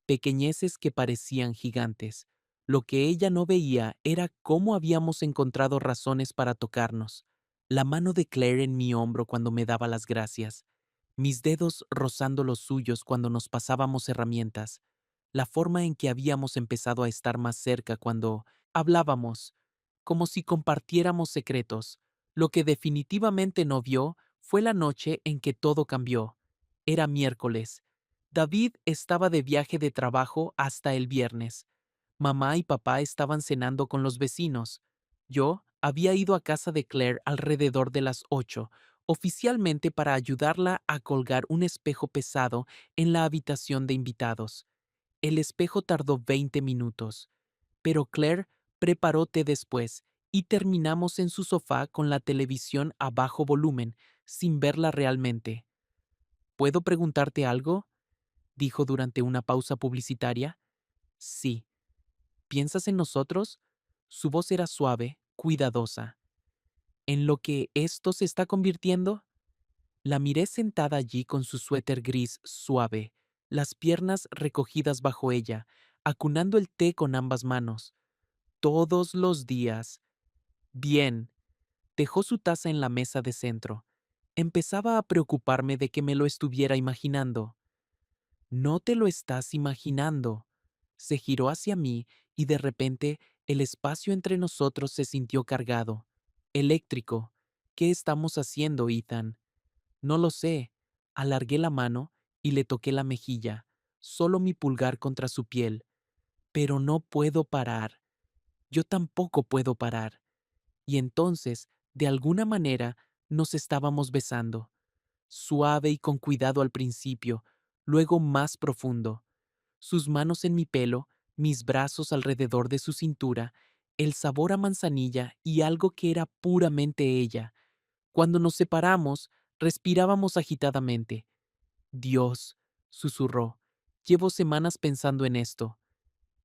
pequeñeces que parecían gigantes. Lo que ella no veía era cómo habíamos encontrado razones para tocarnos. La mano de Claire en mi hombro cuando me daba las gracias, mis dedos rozando los suyos cuando nos pasábamos herramientas, la forma en que habíamos empezado a estar más cerca cuando hablábamos, como si compartiéramos secretos. Lo que definitivamente no vio fue la noche en que todo cambió. Era miércoles. David estaba de viaje de trabajo hasta el viernes. Mamá y papá estaban cenando con los vecinos. Yo había ido a casa de Claire alrededor de las 8, oficialmente para ayudarla a colgar un espejo pesado en la habitación de invitados. El espejo tardó 20 minutos, pero Claire preparó té después y terminamos en su sofá con la televisión a bajo volumen, sin verla realmente. ¿Puedo preguntarte algo?, dijo durante una pausa publicitaria. Sí. ¿Piensas en nosotros? Su voz era suave, cuidadosa. ¿En lo que esto se está convirtiendo? La miré sentada allí con su suéter gris suave, las piernas recogidas bajo ella, acunando el té con ambas manos. Todos los días. Bien. Dejó su taza en la mesa de centro. Empezaba a preocuparme de que me lo estuviera imaginando. No te lo estás imaginando. Se giró hacia mí y de repente el espacio entre nosotros se sintió cargado. Eléctrico. ¿Qué estamos haciendo, Ethan? No lo sé. Alargué la mano y le toqué la mejilla, solo mi pulgar contra su piel. Pero no puedo parar. Yo tampoco puedo parar. Y entonces, de alguna manera, nos estábamos besando. Suave y con cuidado al principio, luego más profundo. Sus manos en mi pelo, mis brazos alrededor de su cintura, el sabor a manzanilla y algo que era puramente ella. Cuando nos separamos, respirábamos agitadamente. Dios, susurró, llevo semanas pensando en esto.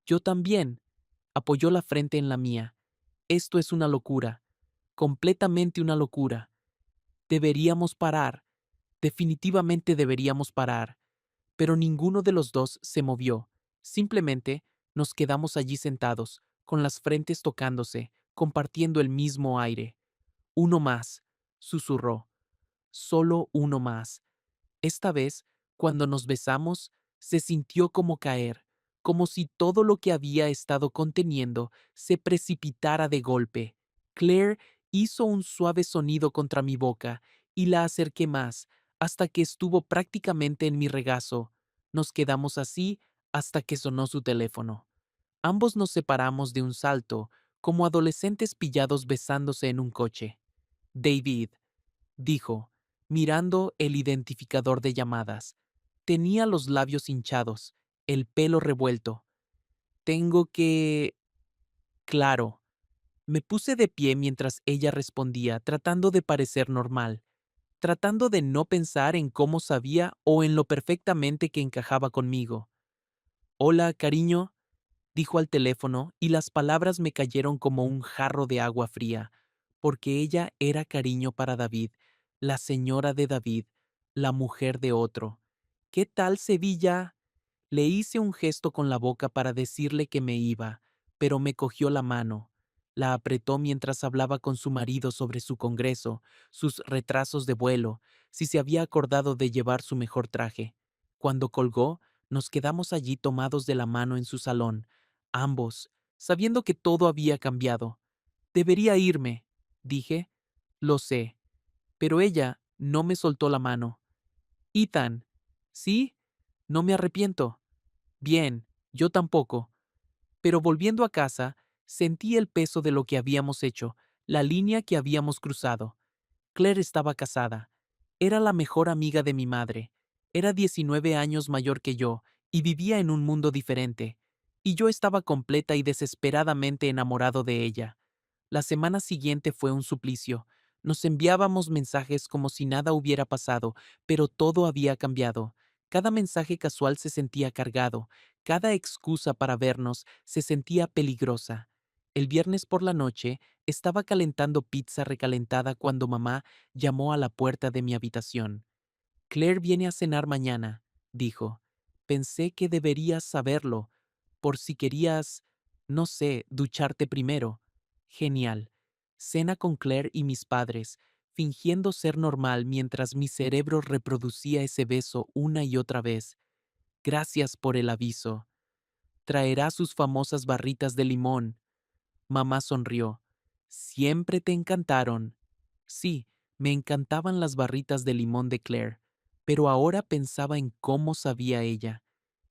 Yo también, apoyó la frente en la mía. Esto es una locura, completamente una locura. Deberíamos parar, definitivamente deberíamos parar. Pero ninguno de los dos se movió. Simplemente nos quedamos allí sentados, con las frentes tocándose, compartiendo el mismo aire. Uno más, susurró. Solo uno más. Esta vez, cuando nos besamos, se sintió como caer, como si todo lo que había estado conteniendo se precipitara de golpe. Claire hizo un suave sonido contra mi boca y la acerqué más, hasta que estuvo prácticamente en mi regazo. Nos quedamos así hasta que sonó su teléfono. Ambos nos separamos de un salto, como adolescentes pillados besándose en un coche. David, dijo, mirando el identificador de llamadas. Tenía los labios hinchados, el pelo revuelto. Tengo que... Claro. Me puse de pie mientras ella respondía, tratando de parecer normal, tratando de no pensar en cómo sabía o en lo perfectamente que encajaba conmigo. Hola, cariño, dijo al teléfono y las palabras me cayeron como un jarro de agua fría, porque ella era cariño para David, la señora de David, la mujer de otro. ¿Qué tal, Sevilla? Le hice un gesto con la boca para decirle que me iba, pero me cogió la mano. La apretó mientras hablaba con su marido sobre su congreso, sus retrasos de vuelo, si se había acordado de llevar su mejor traje. Cuando colgó, nos quedamos allí tomados de la mano en su salón, ambos, sabiendo que todo había cambiado. Debería irme, dije. Lo sé. Pero ella no me soltó la mano. Ethan, ¿sí? No me arrepiento. Bien, yo tampoco. Pero volviendo a casa, sentí el peso de lo que habíamos hecho, la línea que habíamos cruzado. Claire estaba casada. Era la mejor amiga de mi madre. Era 19 años mayor que yo y vivía en un mundo diferente. Y yo estaba completa y desesperadamente enamorado de ella. La semana siguiente fue un suplicio. Nos enviábamos mensajes como si nada hubiera pasado, pero todo había cambiado. Cada mensaje casual se sentía cargado, cada excusa para vernos se sentía peligrosa. El viernes por la noche estaba calentando pizza recalentada cuando mamá llamó a la puerta de mi habitación. Claire viene a cenar mañana, dijo. Pensé que deberías saberlo, por si querías, no sé, ducharte primero. Genial. Cena con Claire y mis padres, fingiendo ser normal mientras mi cerebro reproducía ese beso una y otra vez. Gracias por el aviso. Traerá sus famosas barritas de limón. Mamá sonrió. Siempre te encantaron. Sí, me encantaban las barritas de limón de Claire, pero ahora pensaba en cómo sabía ella,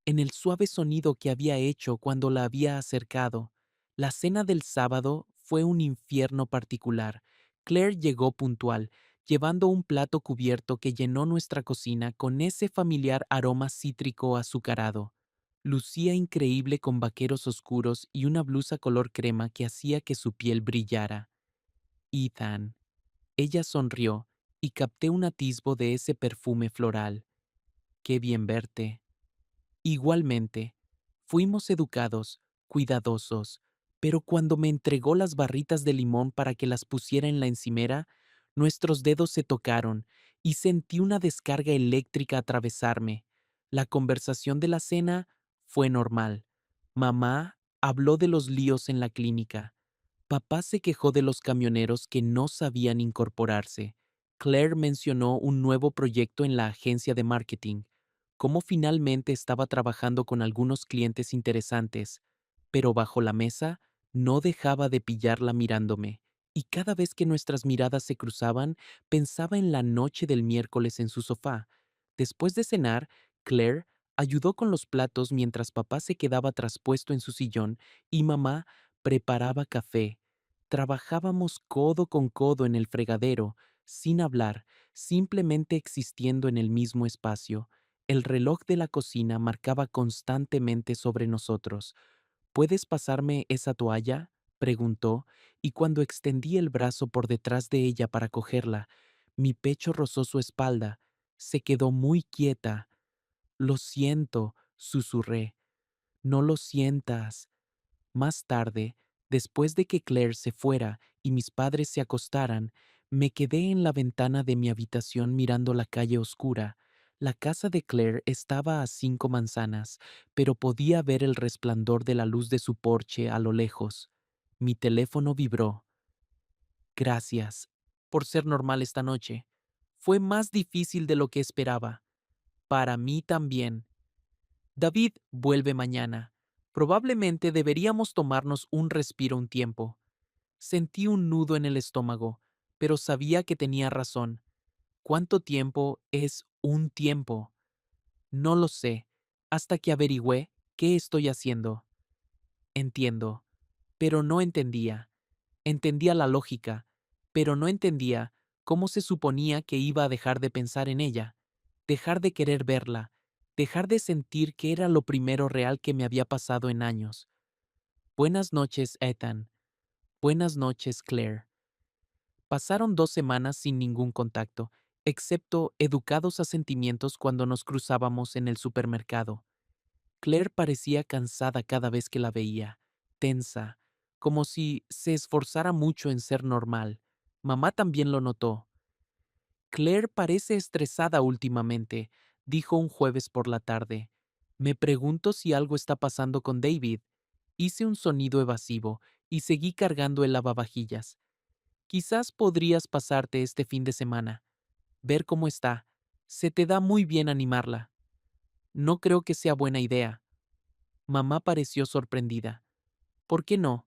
en el suave sonido que había hecho cuando la había acercado. La cena del sábado fue un infierno particular. Claire llegó puntual, llevando un plato cubierto que llenó nuestra cocina con ese familiar aroma cítrico azucarado. Lucía increíble con vaqueros oscuros y una blusa color crema que hacía que su piel brillara. Ethan. Ella sonrió y capté un atisbo de ese perfume floral. Qué bien verte. Igualmente, fuimos educados, cuidadosos, pero cuando me entregó las barritas de limón para que las pusiera en la encimera, nuestros dedos se tocaron y sentí una descarga eléctrica atravesarme. La conversación de la cena fue normal. Mamá habló de los líos en la clínica. Papá se quejó de los camioneros que no sabían incorporarse. Claire mencionó un nuevo proyecto en la agencia de marketing, cómo finalmente estaba trabajando con algunos clientes interesantes, pero bajo la mesa no dejaba de pillarla mirándome, y cada vez que nuestras miradas se cruzaban, pensaba en la noche del miércoles en su sofá. Después de cenar, Claire ayudó con los platos mientras papá se quedaba traspuesto en su sillón y mamá preparaba café. Trabajábamos codo con codo en el fregadero, sin hablar, simplemente existiendo en el mismo espacio. El reloj de la cocina marcaba constantemente sobre nosotros. ¿Puedes pasarme esa toalla? Preguntó, y cuando extendí el brazo por detrás de ella para cogerla, mi pecho rozó su espalda. Se quedó muy quieta. Lo siento, susurré. No lo sientas. Más tarde, después de que Claire se fuera y mis padres se acostaran, me quedé en la ventana de mi habitación mirando la calle oscura. La casa de Claire estaba a 5 manzanas, pero podía ver el resplandor de la luz de su porche a lo lejos. Mi teléfono vibró. Gracias por ser normal esta noche. Fue más difícil de lo que esperaba. Para mí también. David vuelve mañana. Probablemente deberíamos tomarnos un respiro un tiempo. Sentí un nudo en el estómago, pero sabía que tenía razón. ¿Cuánto tiempo es un tiempo? No lo sé, hasta que averigüé qué estoy haciendo. Entiendo, pero no entendía. Entendía la lógica, pero no entendía cómo se suponía que iba a dejar de pensar en ella, dejar de querer verla, dejar de sentir que era lo primero real que me había pasado en años. Buenas noches, Ethan. Buenas noches, Claire. Pasaron 2 semanas sin ningún contacto, excepto educados asentimientos cuando nos cruzábamos en el supermercado. Claire parecía cansada cada vez que la veía, tensa, como si se esforzara mucho en ser normal. Mamá también lo notó. Claire parece estresada últimamente, dijo un jueves por la tarde. Me pregunto si algo está pasando con David. Hice un sonido evasivo y seguí cargando el lavavajillas. Quizás podrías pasarte este fin de semana, ver cómo está. Se te da muy bien animarla. No creo que sea buena idea. Mamá pareció sorprendida. ¿Por qué no?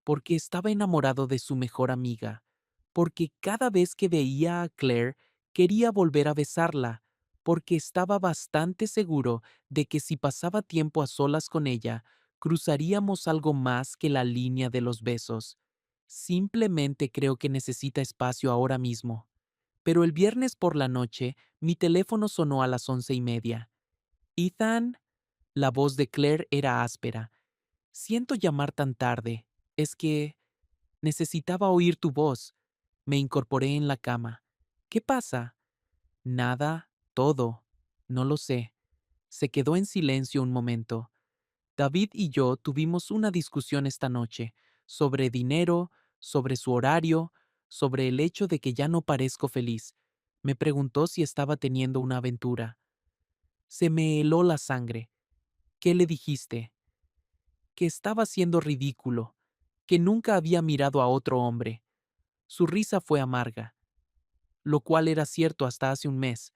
Porque estaba enamorado de su mejor amiga, porque cada vez que veía a Claire quería volver a besarla, porque estaba bastante seguro de que si pasaba tiempo a solas con ella, cruzaríamos algo más que la línea de los besos. Simplemente creo que necesita espacio ahora mismo. Pero el viernes por la noche, mi teléfono sonó a las 11:30. Ethan, la voz de Claire era áspera. Siento llamar tan tarde. Es que necesitaba oír tu voz. Me incorporé en la cama. ¿Qué pasa? Nada, todo. No lo sé. Se quedó en silencio un momento. David y yo tuvimos una discusión esta noche sobre dinero, sobre su horario, sobre el hecho de que ya no parezco feliz. Me preguntó si estaba teniendo una aventura. Se me heló la sangre. ¿Qué le dijiste? Que estaba siendo ridículo, que nunca había mirado a otro hombre. Su risa fue amarga, lo cual era cierto hasta hace un mes.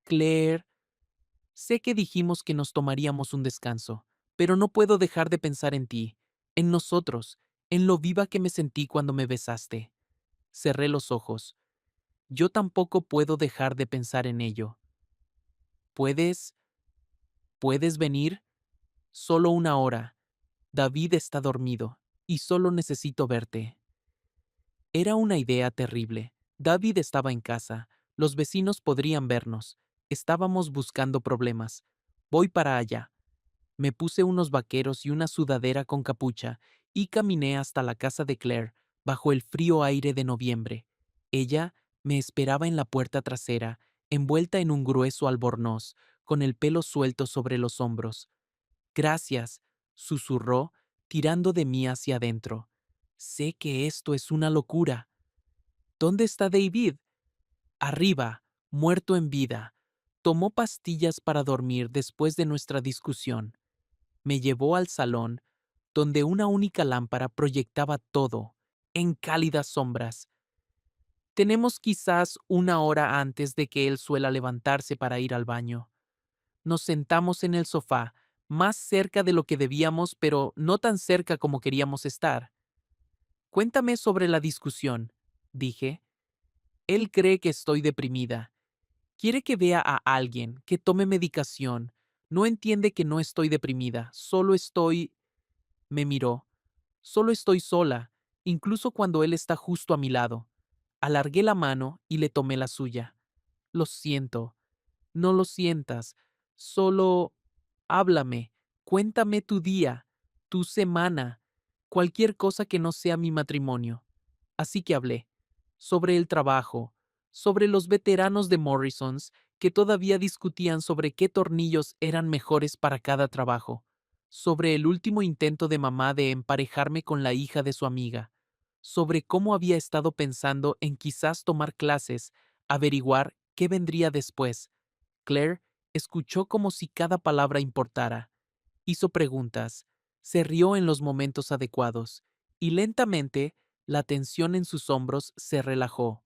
Claire, sé que dijimos que nos tomaríamos un descanso, pero no puedo dejar de pensar en ti, en nosotros, en lo viva que me sentí cuando me besaste. Cerré los ojos. Yo tampoco puedo dejar de pensar en ello. ¿Puedes? ¿Puedes venir? Solo una hora. David está dormido, y solo necesito verte. Era una idea terrible. David estaba en casa. Los vecinos podrían vernos. Estábamos buscando problemas. Voy para allá. Me puse unos vaqueros y una sudadera con capucha y caminé hasta la casa de Claire, bajo el frío aire de noviembre. Ella me esperaba en la puerta trasera, envuelta en un grueso albornoz, con el pelo suelto sobre los hombros. Gracias, susurró, tirando de mí hacia adentro. Sé que esto es una locura. ¿Dónde está David? Arriba, muerto en vida. Tomó pastillas para dormir después de nuestra discusión. Me llevó al salón, donde una única lámpara proyectaba todo, en cálidas sombras. Tenemos quizás una hora antes de que él suela levantarse para ir al baño. Nos sentamos en el sofá, más cerca de lo que debíamos, pero no tan cerca como queríamos estar. Cuéntame sobre la discusión, dije. Él cree que estoy deprimida. Quiere que vea a alguien, que tome medicación. No entiende que no estoy deprimida, solo estoy... Me miró. Solo estoy sola, incluso cuando él está justo a mi lado. Alargué la mano y le tomé la suya. Lo siento. No lo sientas. Solo... Háblame. Cuéntame tu día, tu semana, cualquier cosa que no sea mi matrimonio. Así que hablé. Sobre el trabajo, sobre los veteranos de Morrisons que todavía discutían sobre qué tornillos eran mejores para cada trabajo, sobre el último intento de mamá de emparejarme con la hija de su amiga, sobre cómo había estado pensando en quizás tomar clases, averiguar qué vendría después. Claire escuchó como si cada palabra importara. Hizo preguntas, se rió en los momentos adecuados, y lentamente la tensión en sus hombros se relajó.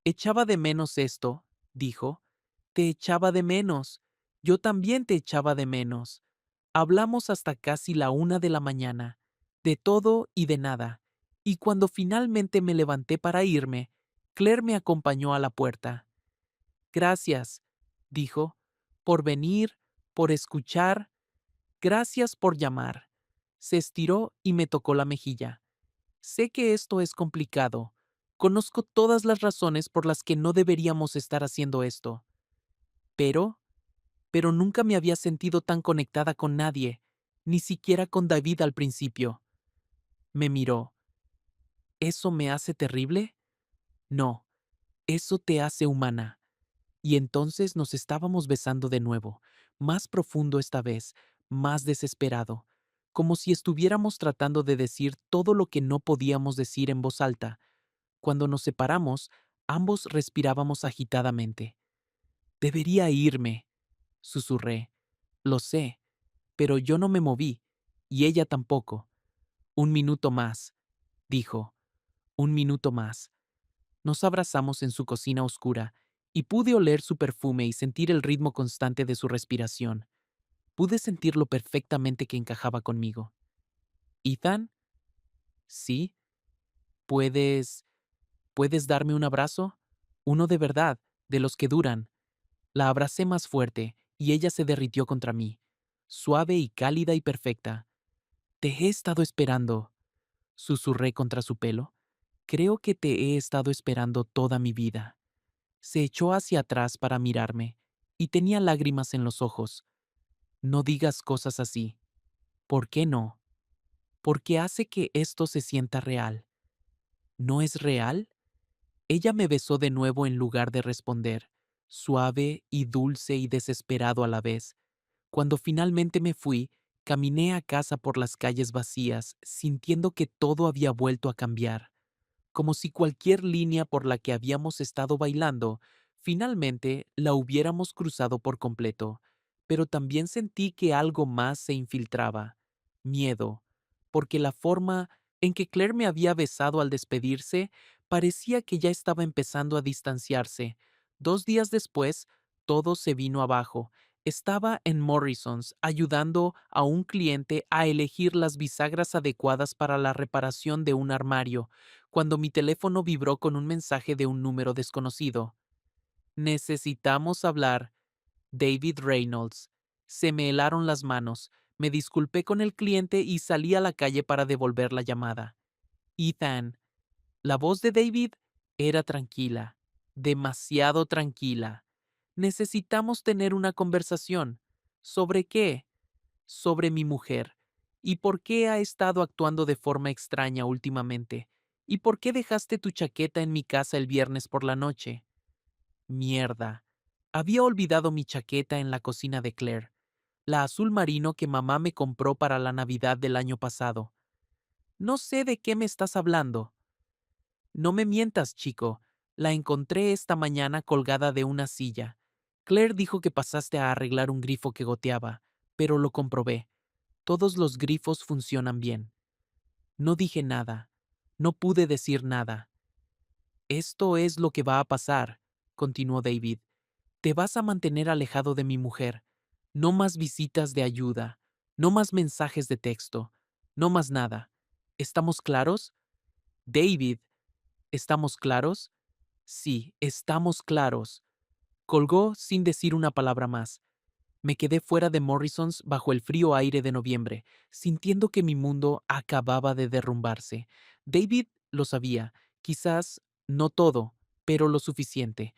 Echaba de menos esto, dijo. Te echaba de menos. Yo también te echaba de menos. Hablamos hasta casi la 1 de la mañana, de todo y de nada, y cuando finalmente me levanté para irme, Claire me acompañó a la puerta. Gracias, dijo, por venir, por escuchar, gracias por llamar. Se estiró y me tocó la mejilla. Sé que esto es complicado. Conozco todas las razones por las que no deberíamos estar haciendo esto. Pero, pero nunca me había sentido tan conectada con nadie, ni siquiera con David al principio. Me miró. ¿Eso me hace terrible? No, eso te hace humana. Y entonces nos estábamos besando de nuevo, más profundo esta vez, más desesperado, como si estuviéramos tratando de decir todo lo que no podíamos decir en voz alta. Cuando nos separamos, ambos respirábamos agitadamente. Debería irme, susurré. Lo sé, pero yo no me moví, y ella tampoco. Un minuto más, dijo. Un minuto más. Nos abrazamos en su cocina oscura, y pude oler su perfume y sentir el ritmo constante de su respiración. Pude sentirlo perfectamente que encajaba conmigo. ¿Ethan? Sí. ¿Puedes... ¿Puedes darme un abrazo? Uno de verdad, de los que duran. La abracé más fuerte, y ella se derritió contra mí, suave y cálida y perfecta. Te he estado esperando, susurré contra su pelo. Creo que te he estado esperando toda mi vida. Se echó hacia atrás para mirarme, y tenía lágrimas en los ojos. No digas cosas así. ¿Por qué no? Porque hace que esto se sienta real. ¿No es real? Ella me besó de nuevo en lugar de responder, suave y dulce y desesperado a la vez. Cuando finalmente me fui, caminé a casa por las calles vacías, sintiendo que todo había vuelto a cambiar, como si cualquier línea por la que habíamos estado bailando, finalmente la hubiéramos cruzado por completo. Pero también sentí que algo más se infiltraba, miedo, porque la forma en que Claire me había besado al despedirse parecía que ya estaba empezando a distanciarse. 2 días después, todo se vino abajo. Estaba en Morrison's ayudando a un cliente a elegir las bisagras adecuadas para la reparación de un armario, cuando mi teléfono vibró con un mensaje de un número desconocido. Necesitamos hablar. David Reynolds. Se me helaron las manos, me disculpé con el cliente y salí a la calle para devolver la llamada. Ethan. La voz de David era tranquila, demasiado tranquila. Necesitamos tener una conversación. ¿Sobre qué? Sobre mi mujer. ¿Y por qué ha estado actuando de forma extraña últimamente? ¿Y por qué dejaste tu chaqueta en mi casa el viernes por la noche? Mierda. Había olvidado mi chaqueta en la cocina de Claire, la azul marino que mamá me compró para la Navidad del año pasado. No sé de qué me estás hablando. No me mientas, chico. La encontré esta mañana colgada de una silla. Claire dijo que pasaste a arreglar un grifo que goteaba, pero lo comprobé. Todos los grifos funcionan bien. No dije nada. No pude decir nada. Esto es lo que va a pasar, continuó David. Te vas a mantener alejado de mi mujer. No más visitas de ayuda. No más mensajes de texto. No más nada. ¿Estamos claros? David, ¿estamos claros? Sí, estamos claros. Colgó sin decir una palabra más. Me quedé fuera de Morrison's bajo el frío aire de noviembre, sintiendo que mi mundo acababa de derrumbarse. David lo sabía, quizás no todo, pero lo suficiente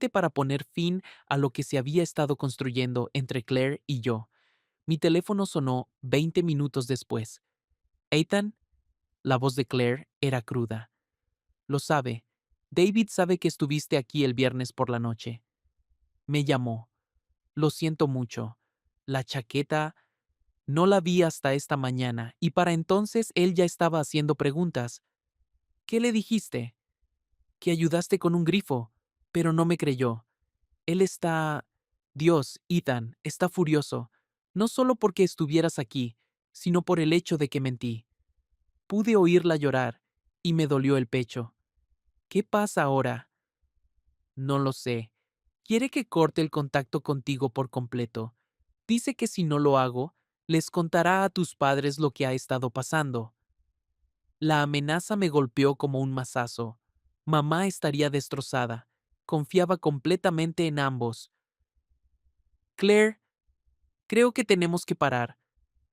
para poner fin a lo que se había estado construyendo entre Claire y yo. Mi teléfono sonó 20 minutos después. Ethan, la voz de Claire era cruda. Lo sabe. David sabe que estuviste aquí el viernes por la noche. Me llamó. Lo siento mucho. La chaqueta no la vi hasta esta mañana y para entonces él ya estaba haciendo preguntas. ¿Qué le dijiste? Que ayudaste con un grifo, pero no me creyó. Él está... Dios, Ethan, está furioso, no solo porque estuvieras aquí, sino por el hecho de que mentí. Pude oírla llorar y me dolió el pecho. ¿Qué pasa ahora? No lo sé. Quiere que corte el contacto contigo por completo. Dice que si no lo hago, les contará a tus padres lo que ha estado pasando. La amenaza me golpeó como un mazazo. Mamá estaría destrozada. Confiaba completamente en ambos. Claire, creo que tenemos que parar.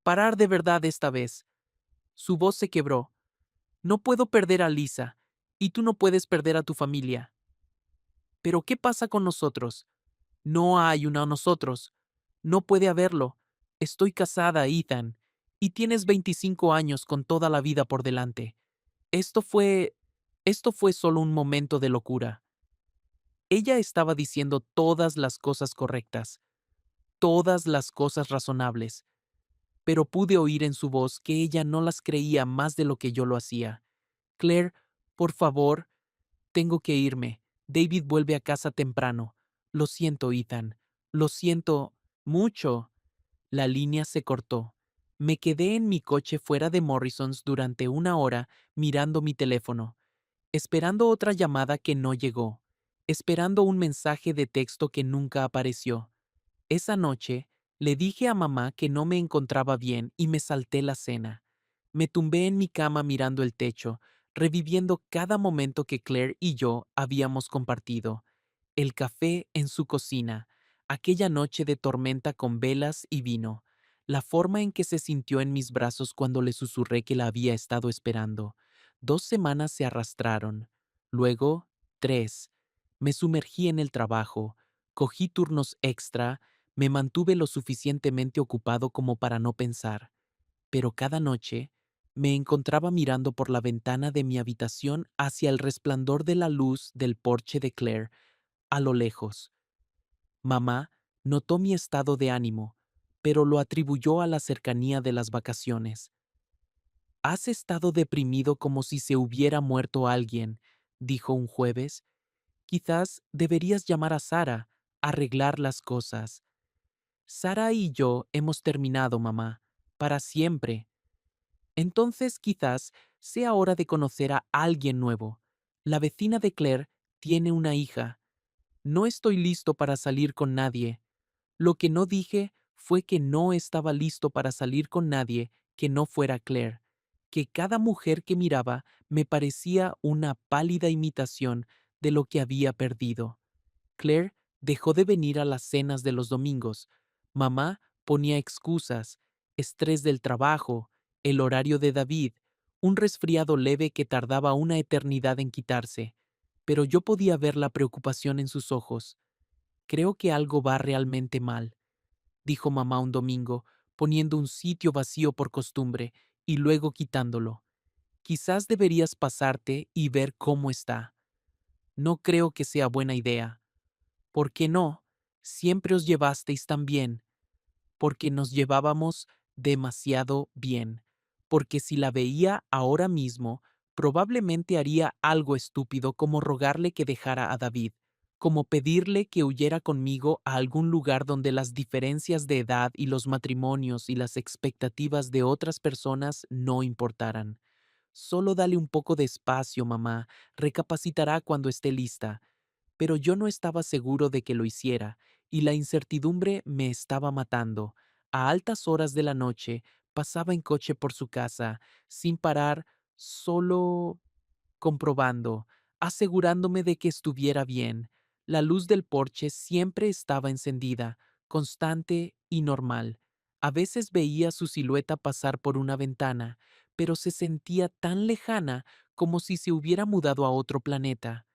Parar de verdad esta vez. Su voz se quebró. No puedo perder a Lisa, y tú no puedes perder a tu familia. Pero ¿qué pasa con nosotros? No hay una nosotros. No puede haberlo. Estoy casada, Ethan, y tienes 25 años con toda la vida por delante. Esto fue... Esto fue solo un momento de locura. Ella estaba diciendo todas las cosas correctas, todas las cosas razonables, pero pude oír en su voz que ella no las creía más de lo que yo lo hacía. Claire, por favor, tengo que irme. David vuelve a casa temprano. Lo siento, Ethan. Lo siento mucho. La línea se cortó. Me quedé en mi coche fuera de Morrison's durante una hora mirando mi teléfono, esperando otra llamada que no llegó, esperando un mensaje de texto que nunca apareció. Esa noche, le dije a mamá que no me encontraba bien y me salté la cena. Me tumbé en mi cama mirando el techo, reviviendo cada momento que Claire y yo habíamos compartido. El café en su cocina, aquella noche de tormenta con velas y vino, la forma en que se sintió en mis brazos cuando le susurré que la había estado esperando. 2 semanas se arrastraron. Luego, 3. Me sumergí en el trabajo, cogí turnos extra, me mantuve lo suficientemente ocupado como para no pensar, pero cada noche me encontraba mirando por la ventana de mi habitación hacia el resplandor de la luz del porche de Claire a lo lejos. Mamá notó mi estado de ánimo, pero lo atribuyó a la cercanía de las vacaciones. Has estado deprimido como si se hubiera muerto alguien, dijo un jueves. Quizás deberías llamar a Sara, arreglar las cosas. Sara y yo hemos terminado, mamá, para siempre. Entonces quizás sea hora de conocer a alguien nuevo. La vecina de Claire tiene una hija. No estoy listo para salir con nadie. Lo que no dije fue que no estaba listo para salir con nadie que no fuera Claire, que cada mujer que miraba me parecía una pálida imitación de lo que había perdido. Claire dejó de venir a las cenas de los domingos. Mamá ponía excusas, estrés del trabajo, el horario de David, un resfriado leve que tardaba una eternidad en quitarse. Pero yo podía ver la preocupación en sus ojos. Creo que algo va realmente mal, dijo mamá un domingo, poniendo un sitio vacío por costumbre y luego quitándolo. Quizás deberías pasarte y ver cómo está. No creo que sea buena idea. ¿Por qué no? Siempre os llevasteis tan bien, porque nos llevábamos demasiado bien, porque si la veía ahora mismo, probablemente haría algo estúpido como rogarle que dejara a David, como pedirle que huyera conmigo a algún lugar donde las diferencias de edad y los matrimonios y las expectativas de otras personas no importaran. Solo dale un poco de espacio, mamá, recapacitará cuando esté lista. Pero yo no estaba seguro de que lo hiciera, y la incertidumbre me estaba matando. A altas horas de la noche pasaba en coche por su casa, sin parar, solo comprobando, asegurándome de que estuviera bien. La luz del porche siempre estaba encendida, constante y normal. A veces veía su silueta pasar por una ventana, pero se sentía tan lejana como si se hubiera mudado a otro planeta.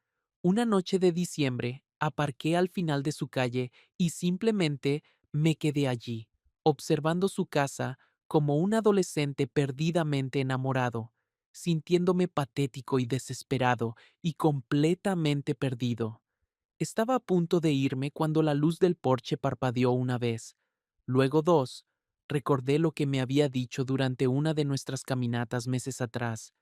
Una noche de diciembre, aparqué al final de su calle y simplemente me quedé allí, observando su casa como un adolescente perdidamente enamorado, sintiéndome patético y desesperado y completamente perdido. Estaba a punto de irme cuando la luz del porche parpadeó una vez, luego dos. Recordé lo que me había dicho durante una de nuestras caminatas meses atrás.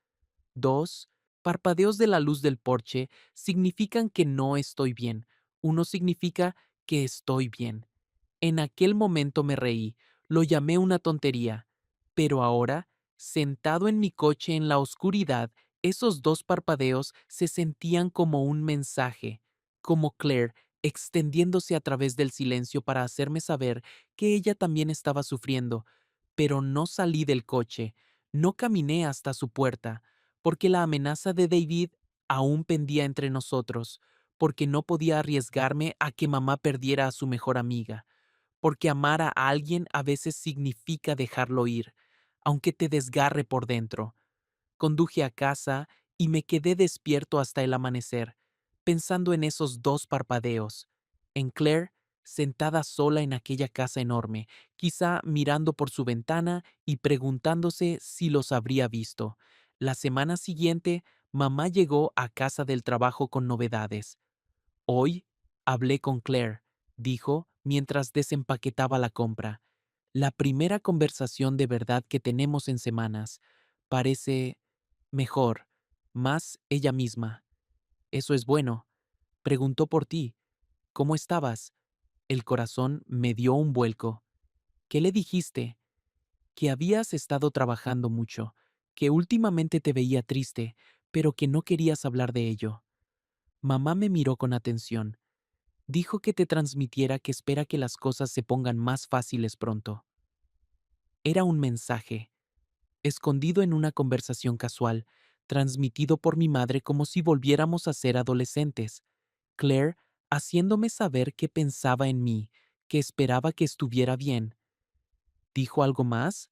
2. Parpadeos de la luz del porche significan que no estoy bien. Uno significa que estoy bien. En aquel momento me reí, lo llamé una tontería. Pero ahora, sentado en mi coche en la oscuridad, esos dos parpadeos se sentían como un mensaje, como Claire extendiéndose a través del silencio para hacerme saber que ella también estaba sufriendo. Pero no salí del coche, no caminé hasta su puerta, porque la amenaza de David aún pendía entre nosotros, porque no podía arriesgarme a que mamá perdiera a su mejor amiga, porque amar a alguien a veces significa dejarlo ir, aunque te desgarre por dentro. Conduje a casa y me quedé despierto hasta el amanecer, pensando en esos dos parpadeos, en Claire sentada sola en aquella casa enorme, quizá mirando por su ventana y preguntándose si los habría visto. La semana siguiente, mamá llegó a casa del trabajo con novedades. Hoy hablé con Claire, dijo mientras desempaquetaba la compra. La primera conversación de verdad que tenemos en semanas. Parece mejor, más ella misma. Eso es bueno. Preguntó por ti. ¿Cómo estabas? El corazón me dio un vuelco. ¿Qué le dijiste? Que habías estado trabajando mucho, que últimamente te veía triste, pero que no querías hablar de ello. Mamá me miró con atención. Dijo que te transmitiera que espera que las cosas se pongan más fáciles pronto. Era un mensaje, escondido en una conversación casual, transmitido por mi madre como si volviéramos a ser adolescentes. Claire haciéndome saber que pensaba en mí, que esperaba que estuviera bien. ¿Dijo algo más?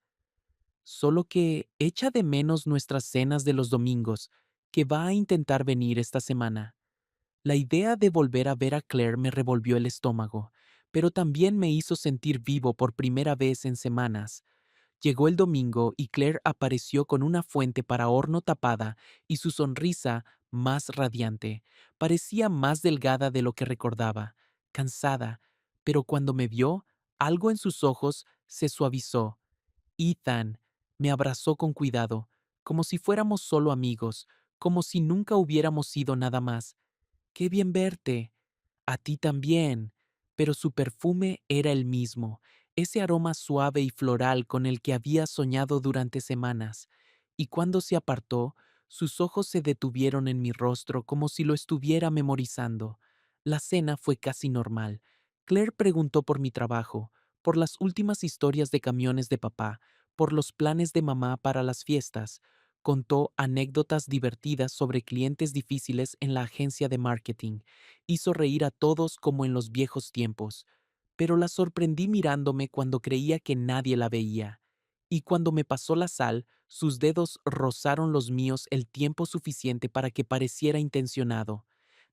Solo que echa de menos nuestras cenas de los domingos, que va a intentar venir esta semana. La idea de volver a ver a Claire me revolvió el estómago, pero también me hizo sentir vivo por primera vez en semanas. Llegó el domingo y Claire apareció con una fuente para horno tapada y su sonrisa más radiante. Parecía más delgada de lo que recordaba, cansada, pero cuando me vio, algo en sus ojos se suavizó. Ethan me abrazó con cuidado, como si fuéramos solo amigos, como si nunca hubiéramos sido nada más. Qué bien verte. A ti también. Pero su perfume era el mismo, ese aroma suave y floral con el que había soñado durante semanas. Y cuando se apartó, sus ojos se detuvieron en mi rostro como si lo estuviera memorizando. La cena fue casi normal. Claire preguntó por mi trabajo, por las últimas historias de camiones de papá, por los planes de mamá para las fiestas. Contó anécdotas divertidas sobre clientes difíciles en la agencia de marketing. Hizo reír a todos como en los viejos tiempos, pero la sorprendí mirándome cuando creía que nadie la veía. Y cuando me pasó la sal, sus dedos rozaron los míos el tiempo suficiente para que pareciera intencionado.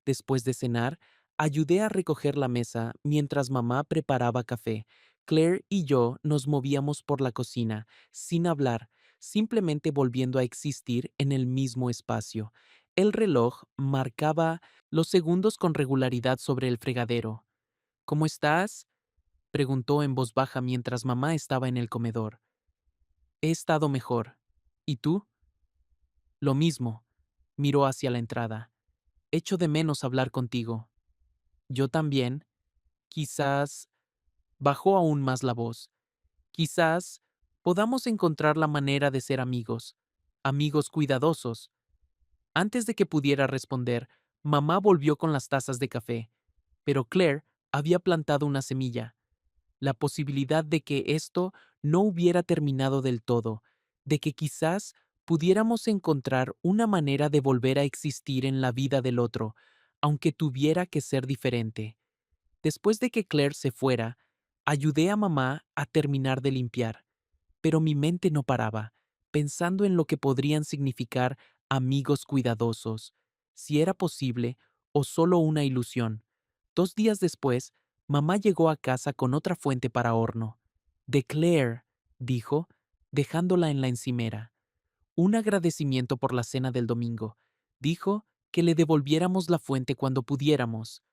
Después de cenar, ayudé a recoger la mesa mientras mamá preparaba café. Claire y yo nos movíamos por la cocina, sin hablar, simplemente volviendo a existir en el mismo espacio. El reloj marcaba los segundos con regularidad sobre el fregadero. ¿Cómo estás? Preguntó en voz baja mientras mamá estaba en el comedor. He estado mejor. ¿Y tú? Lo mismo. Miró hacia la entrada. Echo de menos hablar contigo. Yo también. Quizás... Bajó aún más la voz. Quizás podamos encontrar la manera de ser amigos. Amigos cuidadosos. Antes de que pudiera responder, mamá volvió con las tazas de café. Pero Claire había plantado una semilla, la posibilidad de que esto no hubiera terminado del todo, de que quizás pudiéramos encontrar una manera de volver a existir en la vida del otro, aunque tuviera que ser diferente. Después de que Claire se fuera, ayudé a mamá a terminar de limpiar, pero mi mente no paraba, pensando en lo que podrían significar amigos cuidadosos, si era posible o solo una ilusión. 2 días después, mamá llegó a casa con otra fuente para horno. De Claire, dijo, dejándola en la encimera. Un agradecimiento por la cena del domingo. Dijo que le devolviéramos la fuente cuando pudiéramos.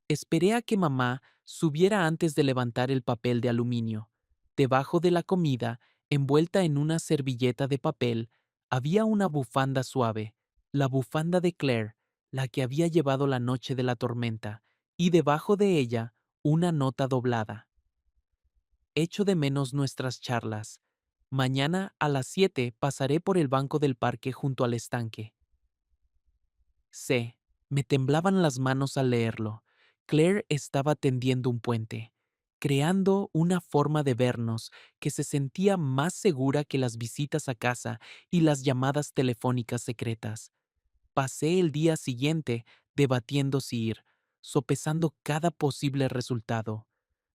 Esperé a que mamá subiera antes de levantar el papel de aluminio. Debajo de la comida, envuelta en una servilleta de papel, había una bufanda suave, la bufanda de Claire, la que había llevado la noche de la tormenta, y debajo de ella, una nota doblada. Echo de menos nuestras charlas. Mañana a las 7 pasaré por el banco del parque junto al estanque. Sé, me temblaban las manos al leerlo. Claire estaba tendiendo un puente, creando una forma de vernos que se sentía más segura que las visitas a casa y las llamadas telefónicas secretas. Pasé el día siguiente debatiendo si ir, sopesando cada posible resultado.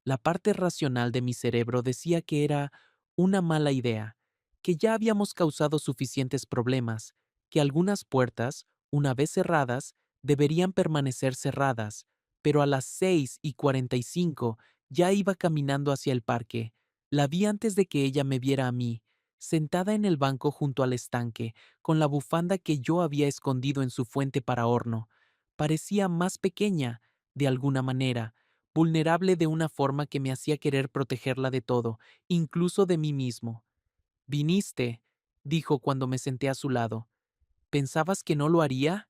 La parte racional de mi cerebro decía que era una mala idea, que ya habíamos causado suficientes problemas, que algunas puertas, una vez cerradas, deberían permanecer cerradas, pero a las 6:45 ya iba caminando hacia el parque. La vi antes de que ella me viera a mí, sentada en el banco junto al estanque, con la bufanda que yo había escondido en su fuente para horno. Parecía más pequeña, de alguna manera, vulnerable de una forma que me hacía querer protegerla de todo, incluso de mí mismo. «Viniste», dijo cuando me senté a su lado. «¿Pensabas que no lo haría?»